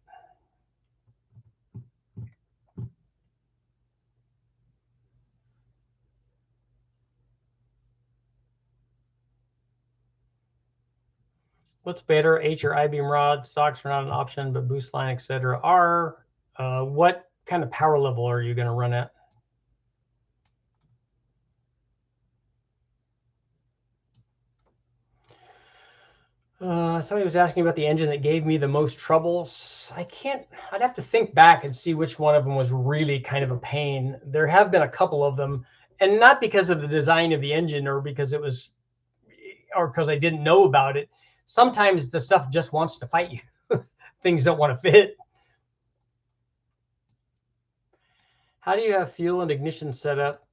A: What's better, H or I-beam rod? Socks are not an option, but boost line, etc. are. What kind of power level are you going to run at? Somebody was asking about the engine that gave me the most trouble. I'd have to think back and see which one of them was really kind of a pain. There have been a couple of them, and not because of the design of the engine or because I didn't know about it. Sometimes the stuff just wants to fight you. Things don't want to fit. How do you have fuel and ignition set up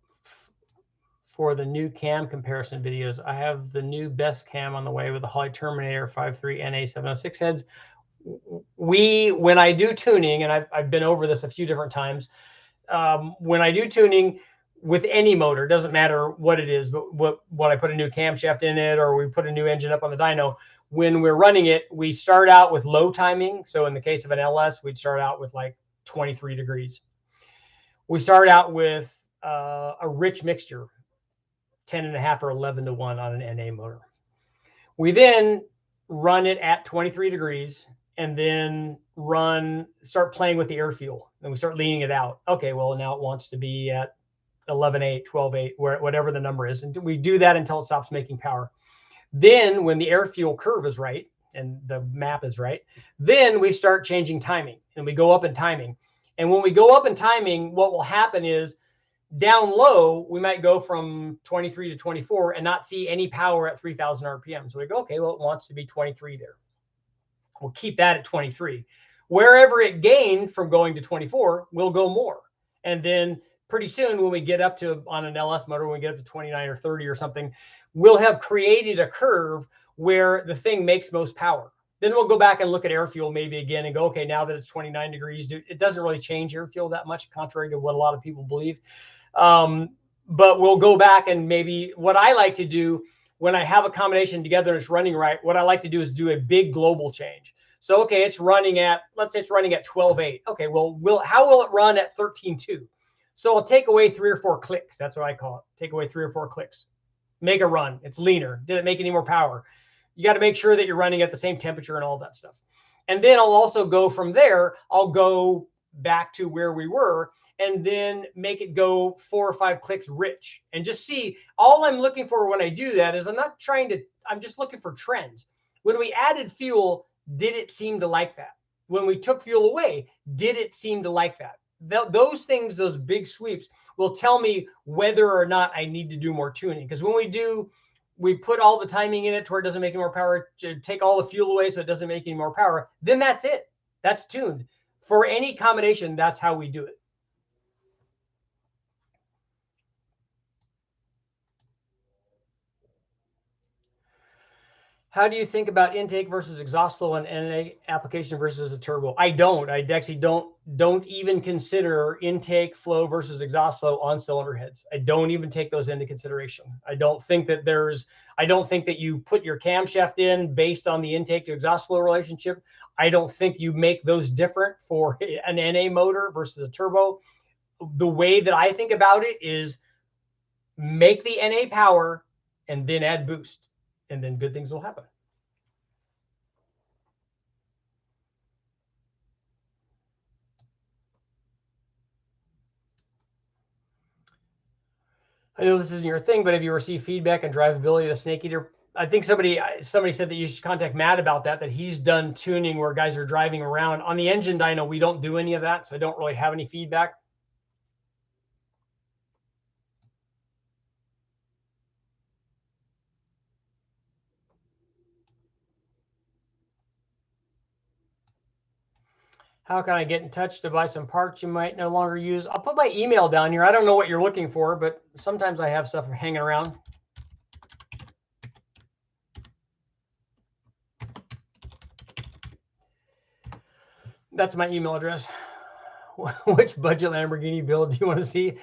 A: for the new cam comparison videos? I have the new best cam on the way with the Holly Terminator 5.3 NA706 heads. When I do tuning, and I've been over this a few different times, when I do tuning with any motor, doesn't matter what it is, but when I put a new camshaft in it or we put a new engine up on the dyno, when we're running it, we start out with low timing. So in the case of an LS, we'd start out with like 23 degrees. We start out with a rich mixture, 10.5 or 11 to 1 on an NA motor. We then run it at 23 degrees and then start playing with the air fuel. And we start leaning it out. Okay, well, now it wants to be at 11.8, 12.8, whatever the number is. And we do that until it stops making power. Then when the air fuel curve is right and the map is right, then we start changing timing and we go up in timing. And when we go up in timing, what will happen is down low, we might go from 23 to 24 and not see any power at 3,000 RPM. So we go, okay, well, it wants to be 23 there. We'll keep that at 23. Wherever it gained from going to 24, we'll go more. And then pretty soon when we get up to, on an LS motor, when we get up to 29 or 30 or something, we'll have created a curve where the thing makes most power. Then we'll go back and look at air fuel maybe again and go, okay, now that it's 29 degrees, it doesn't really change air fuel that much, contrary to what a lot of people believe. But we'll go back and maybe what I like to do when I have a combination together and it's running right, what I like to do is do a big global change. So, okay, it's running at, let's say it's running at 12.8. Okay, well, how will it run at 13.2? So I'll take away 3 or 4 clicks. That's what I call it. Take away 3 or 4 clicks. Make a run. It's leaner. Did it make any more power? You got to make sure that you're running at the same temperature and all that stuff. And then I'll also go from there. I'll go back to where we were and then make it go 4 or 5 clicks rich and just see. All I'm looking for when I do that is I'm just looking for trends. When we added fuel, did it seem to like that? When we took fuel away, did it seem to like that? Those things, those big sweeps will tell me whether or not I need to do more tuning. Because when we put all the timing in it to where it doesn't make any more power, to take all the fuel away so it doesn't make any more power, then that's it. That's tuned. For any combination, that's how we do it. How do you think about intake versus exhaust flow on NA application versus a turbo? I actually don't even consider intake flow versus exhaust flow on cylinder heads. I don't even take those into consideration. I don't think that you put your camshaft in based on the intake to exhaust flow relationship. I don't think you make those different for an NA motor versus a turbo. The way that I think about it is make the NA power and then add boost, and then good things will happen. I know this isn't your thing, but have you received feedback on drivability of the Snake Eater? I think somebody said that you should contact Matt about that he's done tuning where guys are driving around. On the engine dyno, we don't do any of that, so I don't really have any feedback. How can I get in touch to buy some parts you might no longer use? I'll put my email down here. I don't know what you're looking for, but sometimes I have stuff hanging around. That's my email address. Which budget Lamborghini build do you want to see?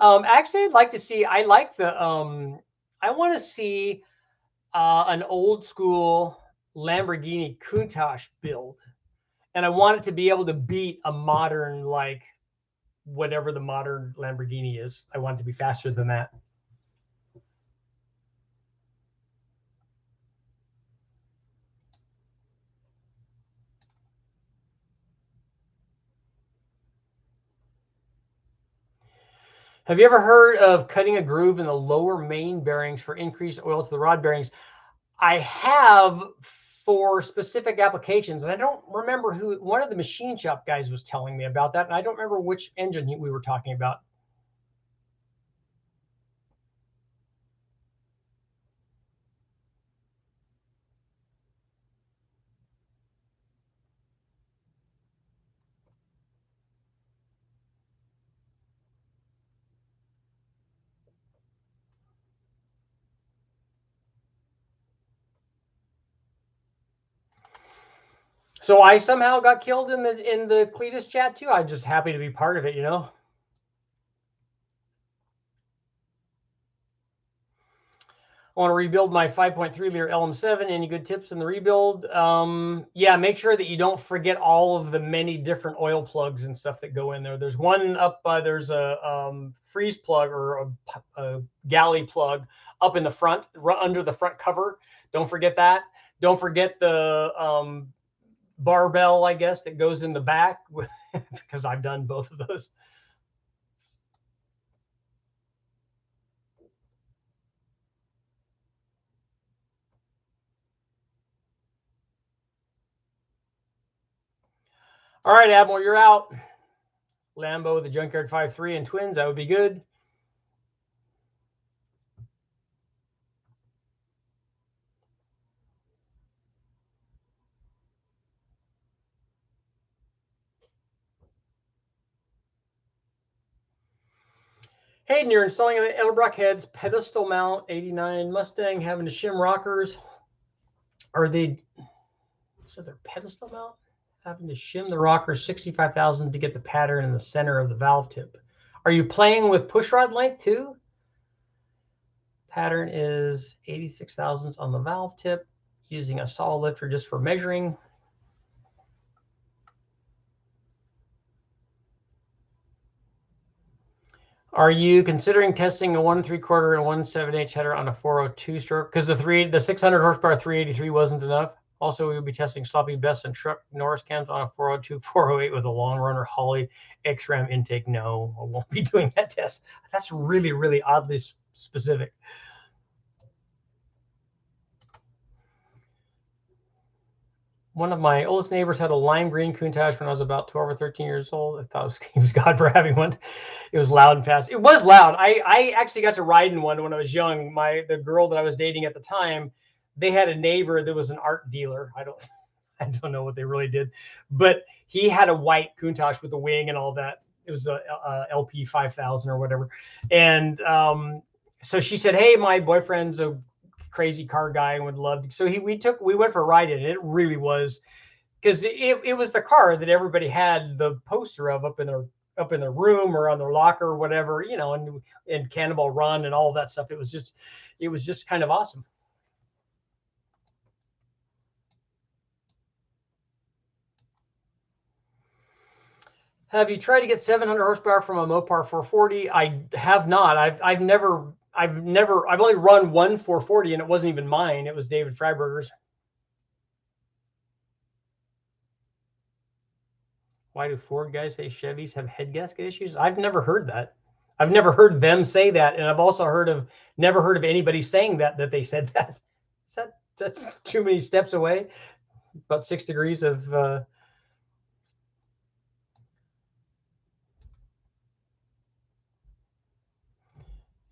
A: Actually, I'd like to see. I like the. I want to see an old school Lamborghini Countach build, and I want it to be able to beat a modern, like whatever the modern Lamborghini is. I want it to be faster than that. Have you ever heard of cutting a groove in the lower main bearings for increased oil to the rod bearings? I have for specific applications, and I don't remember who. One of the machine shop guys was telling me about that, and I don't remember which engine we were talking about. So I somehow got killed in the Cletus chat too. I'm just happy to be part of it, you know. I want to rebuild my 5.3 liter LM7. Any good tips in the rebuild? Yeah, make sure that you don't forget all of the many different oil plugs and stuff that go in there. There's one up, there's a freeze plug or a galley plug up in the front, under the front cover. Don't forget that. Don't forget the barbell, I guess, that goes in the back, because I've done both of those. All right, Admiral, you're out. Lambo, the Junkyard 5.3, and twins, that would be good. Hayden, you're installing the Ellerbrock heads, pedestal mount, 89 Mustang, having to shim rockers. Are they, so they're pedestal mount? Having to shim the rockers 65,000 to get the pattern in the center of the valve tip. Are you playing with pushrod length too? Pattern is 86 thousandths on the valve tip, using a saw lifter just for measuring. Are you considering testing a 1 3/4 and 1 7/8 header on a 402 stroke? Because the 600 horsepower 383 wasn't enough. Also, we will be testing sloppy Best and truck Norris cams on a 402, 408 with a long runner Holley X-Ram intake. No, I won't be doing that test. That's really, really oddly specific. One of my oldest neighbors had a lime green Countach when I was about 12 or 13 years old. I thought he was God for having one. It was loud and fast. It was loud. I actually got to ride in one when I was young. The girl that I was dating at the time, they had a neighbor that was an art dealer. I don't know what they really did, but he had a white Countach with a wing and all that. It was a LP 5000 or whatever. And so she said, "Hey, my boyfriend's a crazy car guy and would love to." So we went for a ride in it. It really was, because it was the car that everybody had the poster of up in their room or on their locker or whatever, you know, and Cannonball Run and all of that stuff. It was just kind of awesome. Have you tried to get 700 horsepower from a Mopar 440? I have not. I've only run one 440, and it wasn't even mine. It was David Freiberger's. Why do Ford guys say Chevys have head gasket issues? I've never heard that. I've never heard them say that, and I've also never heard of anybody saying that they said that. That's too many steps away. About 6 degrees of.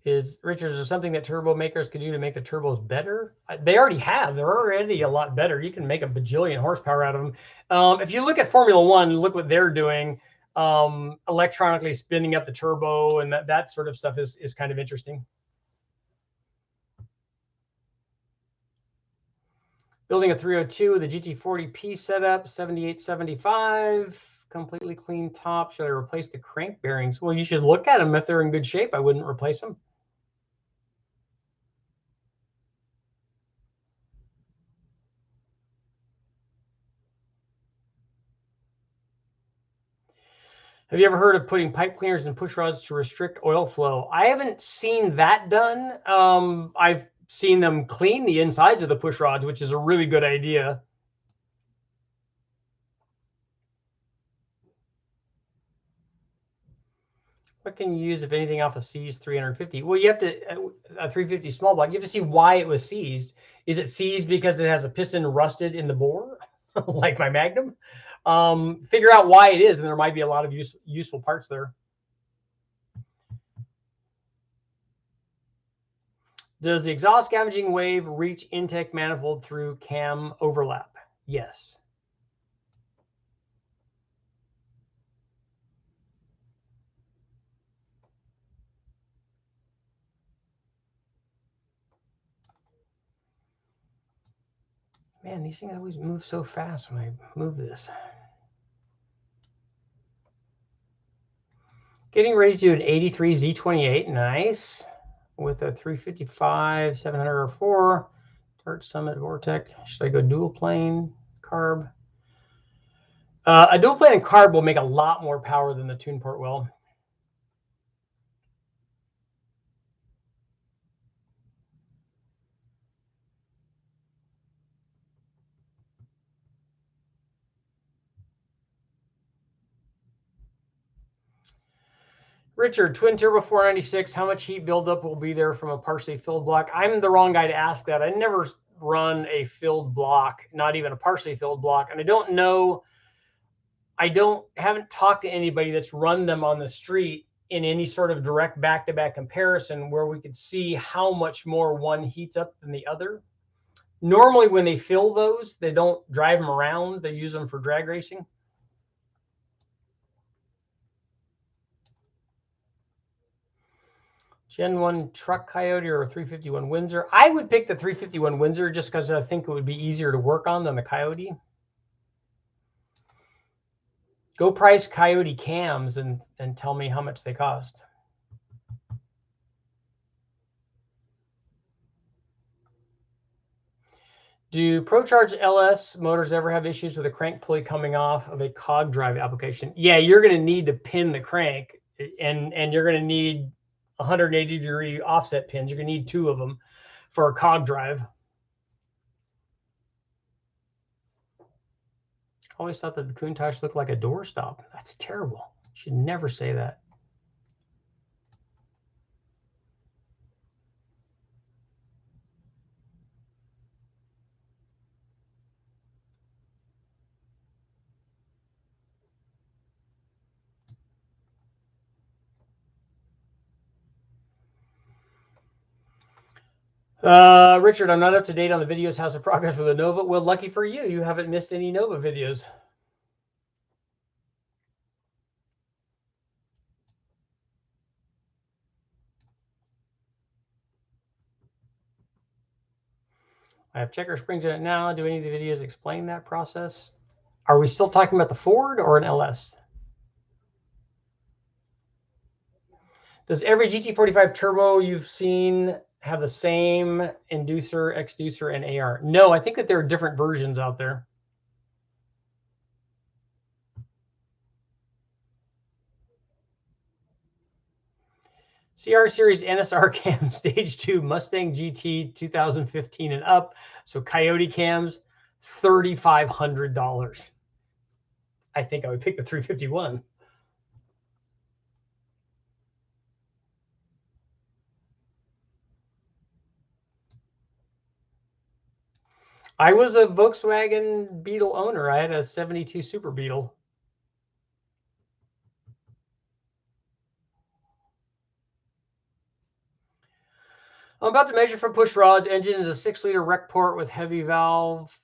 A: Is there something that turbo makers could do to make the turbos better? They already have. They're already a lot better. You can make a bajillion horsepower out of them. If you look at Formula One, look what they're doing. Electronically spinning up the turbo and that sort of stuff is kind of interesting. Building a 302 with a GT40P setup, 7875, completely clean top. Should I replace the crank bearings? Well, you should look at them. If they're in good shape, I wouldn't replace them. Have you ever heard of putting pipe cleaners and push rods to restrict oil flow? I haven't seen that done. I've seen them clean the insides of the push rods, which is a really good idea. What can you use, if anything, off a seized 350? Well, you have to, a 350 small block, you have to see why it was seized. Is it seized because it has a piston rusted in the bore, like my Magnum? Figure out why it is, and there might be a lot of useful parts there. Does the exhaust scavenging wave reach intake manifold through cam overlap? Yes. Man, these things always move so fast when I move this. Getting ready to do an 83 Z28. Nice. With a 355 700R4 Dart Summit Vortec. Should I go dual plane carb? A dual plane and carb will make a lot more power than the tune port will. Richard, twin turbo 496, how much heat buildup will be there from a partially filled block? I'm the wrong guy to ask that. I never run a filled block, not even a partially filled block. And I don't know, haven't talked to anybody that's run them on the street in any sort of direct back-to-back comparison where we could see how much more one heats up than the other. Normally when they fill those, they don't drive them around. They use them for drag racing. Gen 1 truck Coyote or 351 Windsor? I would pick the 351 Windsor just because I think it would be easier to work on than the Coyote. Go price Coyote cams and tell me how much they cost. Do ProCharge LS motors ever have issues with a crank pulley coming off of a cog drive application? Yeah, you're going to need to pin the crank, and you're going to need 180-degree offset pins. You're going to need 2 of them for a cog drive. I always thought that the Countach looked like a doorstop. That's terrible. You should never say that. Richard, I'm not up to date on the videos. How's the progress with the Nova? Well, lucky for you, you haven't missed any Nova videos. I have checker springs in it now. Do any of the videos explain that process? Are we still talking about the Ford or an LS? Does every GT45 turbo you've seen have the same inducer, exducer, and AR? No, I think that there are different versions out there. CR Series NSR cam stage 2 Mustang GT 2015 and up. So Coyote cams, $3,500. I think I would pick the 351. I was a Volkswagen Beetle owner. I had a 72 Super Beetle. I'm about to measure for push rods. Engine is a 6-liter rec port with heavy valve.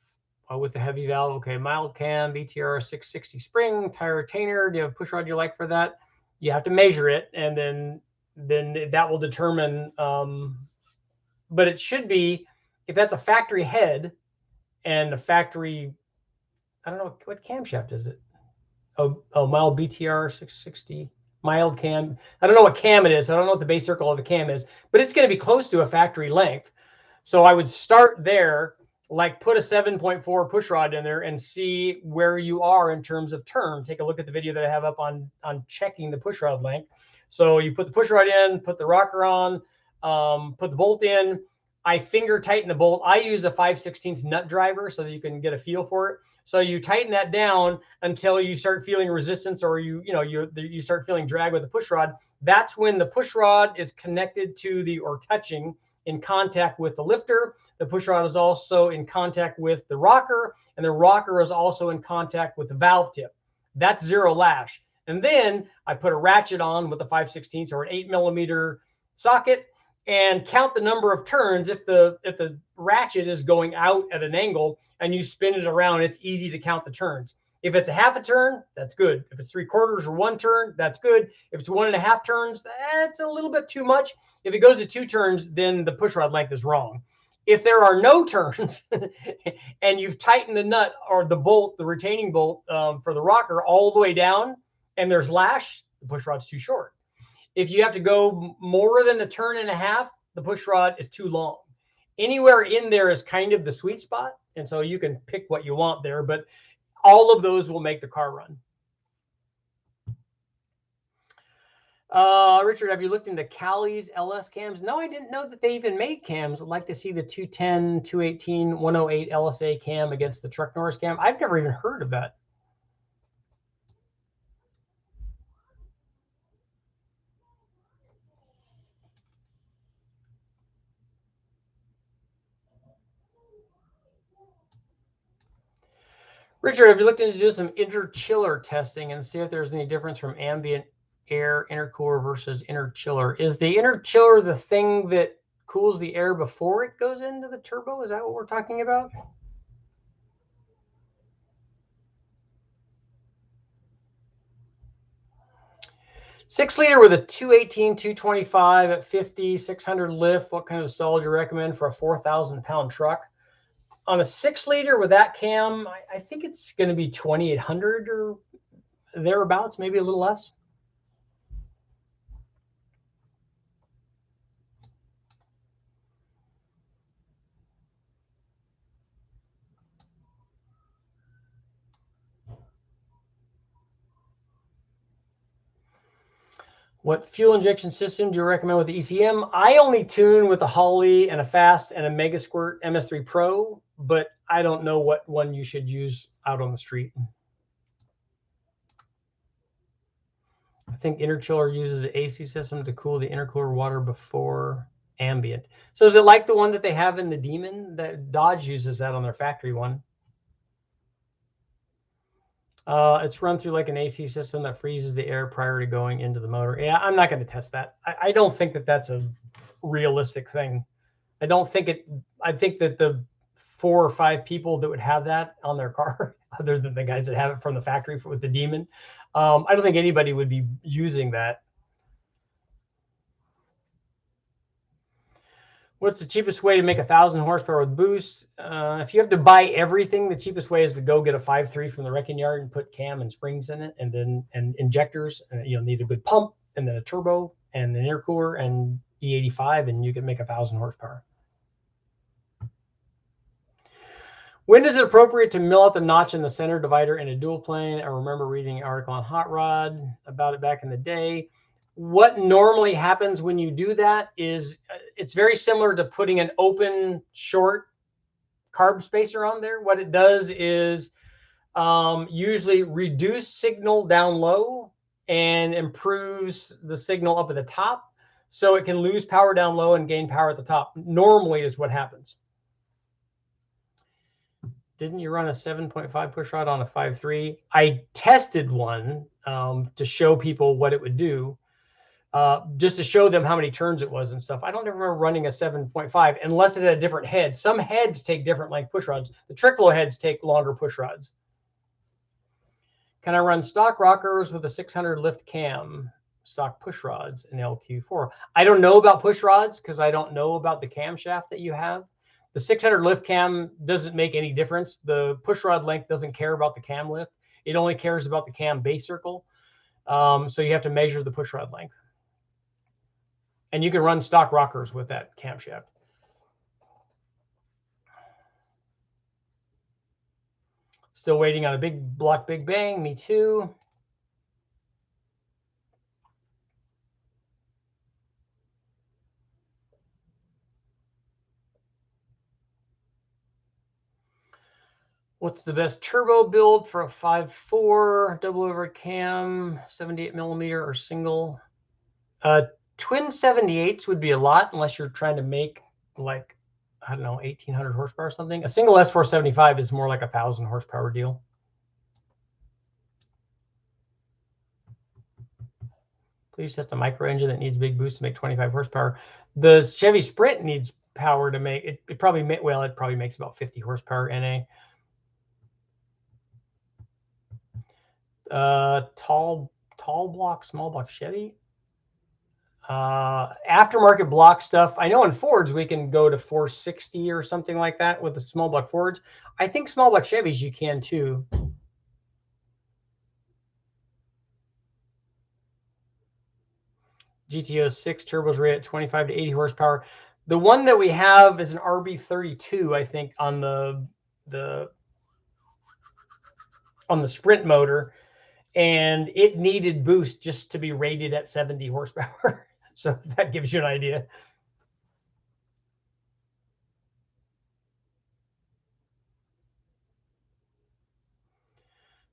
A: With the heavy valve, okay. Mild cam, BTR 660 spring, tire retainer. Do you have a push rod you like for that? You have to measure it, and then that will determine. But it should be, if that's a factory head and a factory, I don't know what camshaft is it. Oh, mild BTR 660. Mild cam. I don't know what cam it is. I don't know what the base circle of the cam is, but it's going to be close to a factory length. So I would start there, like put a 7.4 push rod in there and see where you are in terms of term. Take a look at the video that I have up on checking the push rod length. So you put the push rod in, put the rocker on, put the bolt in. I finger tighten the bolt. I use a 5/16 nut driver so that you can get a feel for it. So you tighten that down until you start feeling resistance, or you start feeling drag with the push rod. That's when the push rod is connected to the, or touching, in contact with the lifter. The push rod is also in contact with the rocker, and the rocker is also in contact with the valve tip. That's zero lash. And then I put a ratchet on with a 5/16 or an 8mm socket and count the number of turns. If the ratchet is going out at an angle and you spin it around, it's easy to count the turns. If it's a half a turn, that's good. If it's 3/4 or 1 turn, that's good. If it's 1.5 turns, that's a little bit too much. If it goes to 2 turns, then the push rod length is wrong. If there are no turns and you've tightened the nut or the bolt, the retaining bolt for the rocker all the way down, and there's lash, the push rod's too short. If you have to go more than 1.5 turns, the push rod is too long. Anywhere in there is kind of the sweet spot, and so you can pick what you want there, but all of those will make the car run. Richard, have you looked into Cali's LS cams? No, I didn't know that they even made cams. I'd like to see the 210, 218, 108 LSA cam against the Truck Norris cam. I've never even heard of that. Richard, have you looked into doing some interchiller testing and see if there's any difference from ambient air intercooler versus interchiller? Is the interchiller the thing that cools the air before it goes into the turbo? Is that what we're talking about? Six-liter with a 218, 225 at 50, 600 lift. What kind of stall do you recommend for a 4,000-pound truck? On a 6-liter with that cam, I think it's going to be 2,800 or thereabouts, maybe a little less. What fuel injection system do you recommend with the ECM? I only tune with a Holley and a Fast and a Mega Squirt MS3 Pro, but I don't know what one you should use out on the street. I think interchiller uses the AC system to cool the intercooler water before ambient. So is it like the one that they have in the Demon? That Dodge uses that on their factory one. It's run through like an AC system that freezes the air prior to going into the motor. Yeah, I'm not going to test that. I don't think that that's a realistic thing. I don't think it. I think that the 4 or 5 people that would have that on their car, other than the guys that have it from the factory with the Demon, I don't think anybody would be using that. What's the cheapest way to make 1,000 horsepower with boost? If you have to buy everything, the cheapest way is to go get a 5.3 from the wrecking yard and put cam and springs in it, and then injectors. And you'll need a good pump, and then a turbo, and an intercooler, and E85, and you can make 1,000 horsepower. When is it appropriate to mill out the notch in the center divider in a dual plane? I remember reading an article on Hot Rod about it back in the day. What normally happens when you do that is it's very similar to putting an open short carb spacer on there. What it does is usually reduce signal down low and improves the signal up at the top, so it can lose power down low and gain power at the top. Normally is what happens. Didn't you run a 7.5 push rod on a 5.3? I tested one to show people what it would do. Just to show them how many turns it was and stuff. I don't remember running a 7.5 unless it had a different head. Some heads take different length push rods. The trick flow heads take longer push rods. Can I run stock rockers with a 600 lift cam, stock push rods in LQ4? I don't know about push rods because I don't know about the camshaft that you have. The 600 lift cam doesn't make any difference. The push rod length doesn't care about the cam lift. It only cares about the cam base circle. So you have to measure the push rod length. And you can run stock rockers with that camshaft. Still waiting on a big block, big bang. Me too. What's the best turbo build for a 5.4 double overhead cam, 78mm or single? Twin 78s would be a lot unless you're trying to make like, I don't know, 1800 horsepower or something. A single S475 is more like 1,000 horsepower deal. Please test a micro engine that needs big boost to make 25 horsepower. The Chevy Sprint needs power to make it. It probably makes about 50 horsepower NA. Tall block, small block Chevy. Aftermarket block stuff. I know in Fords we can go to 460 or something like that with the small block Fords. I think small block Chevys you can too. GTO 6 turbos rated at 25 to 80 horsepower. The one that we have is an RB32, I think, on the Sprint motor, and it needed boost just to be rated at 70 horsepower. So that gives you an idea.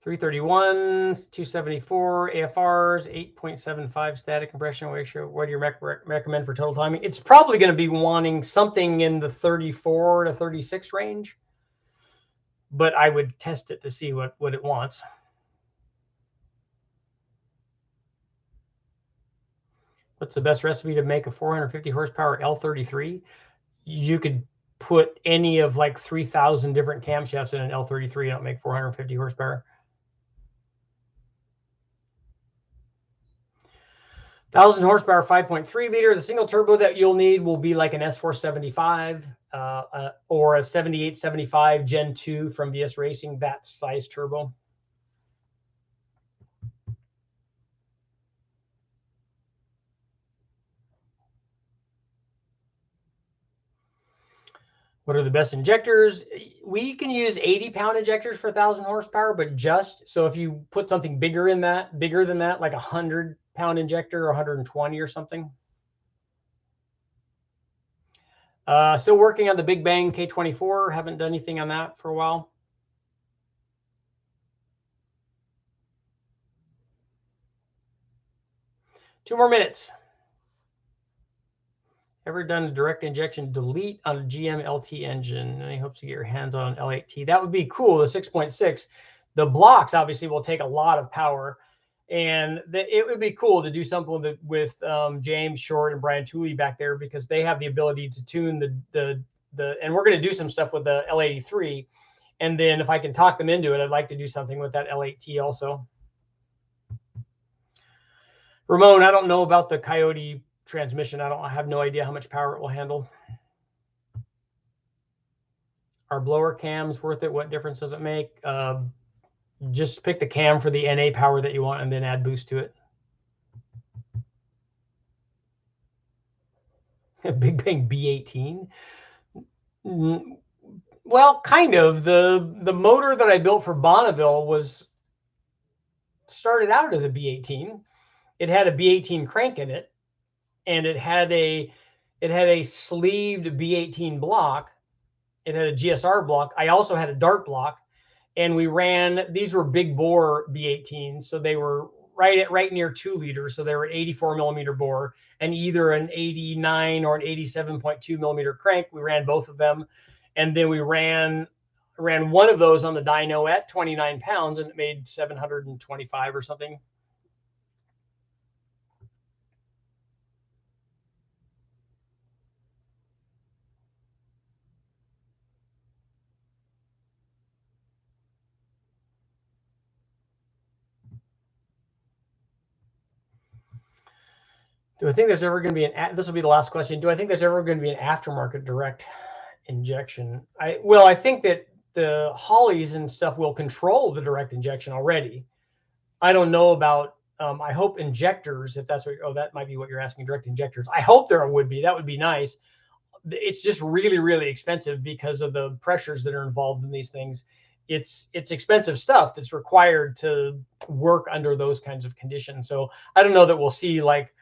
A: .331, 274 AFRs, 8.75 static compression ratio. What do you recommend for total timing? It's probably going to be wanting something in the 34 to 36 range, but I would test it to see what it wants. What's the best recipe to make a 450 horsepower L33? You could put any of like 3,000 different camshafts in an L33 and it'll make 450 horsepower. 1,000 horsepower, 5.3 liter. The single turbo that you'll need will be like an S475 or a 7875 Gen 2 from VS Racing, that size turbo. What are the best injectors? We can use 80-pound injectors for 1,000 horsepower, but just so if you put something bigger than that, like a 100-pound injector or 120 or something. Still working on the Big Bang K24. Haven't done anything on that for a while. Two more minutes. Ever done a direct injection delete on a GM LT engine? Any hopes to get your hands on an L8T? That would be cool. The 6.6. The blocks obviously will take a lot of power, and it would be cool to do something with James Short and Brian Tooley back there, because they have the ability to tune the and we're going to do some stuff with the L83, and then if I can talk them into it, I'd like to do something with that L8T also. Ramon, I don't know about the Coyote transmission. I have no idea how much power it will handle. Are blower cams worth it? What difference does it make? Just pick the cam for the NA power that you want and then add boost to it. Big Bang B18. Well, kind of. The motor that I built for Bonneville started out as a B18. It had a B18 crank in it, and it had a sleeved B18 block. It had a GSR block. I also had a dart block, and we ran, these were big bore B18s, so they were right near 2 liters, so they were 84 millimeter bore and either an 89 or an 87.2 millimeter crank. We ran both of them, and then we ran one of those on the dyno at 29 pounds, and it made 725 or something. Do I think there's ever going to be this will be the last question. Do I think there's ever going to be an aftermarket direct injection? I think that the Hollies and stuff will control the direct injection already. I don't know about, I hope injectors, if that's what, that might be what you're asking, direct injectors. I hope there would be. That would be nice. It's just really, really expensive because of the pressures that are involved in these things. It's expensive stuff that's required to work under those kinds of conditions. So I don't know that we'll see like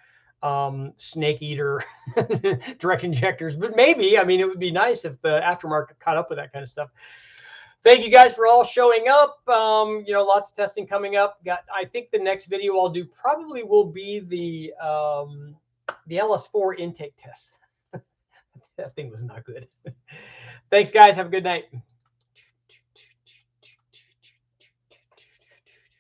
A: snake eater direct injectors, but maybe. I mean, it would be nice if the aftermarket caught up with that kind of stuff. Thank you guys for all showing up. You know, lots of testing coming up. I think the next video I'll do probably will be the LS4 intake test. That thing was not good. Thanks, guys. Have a good night.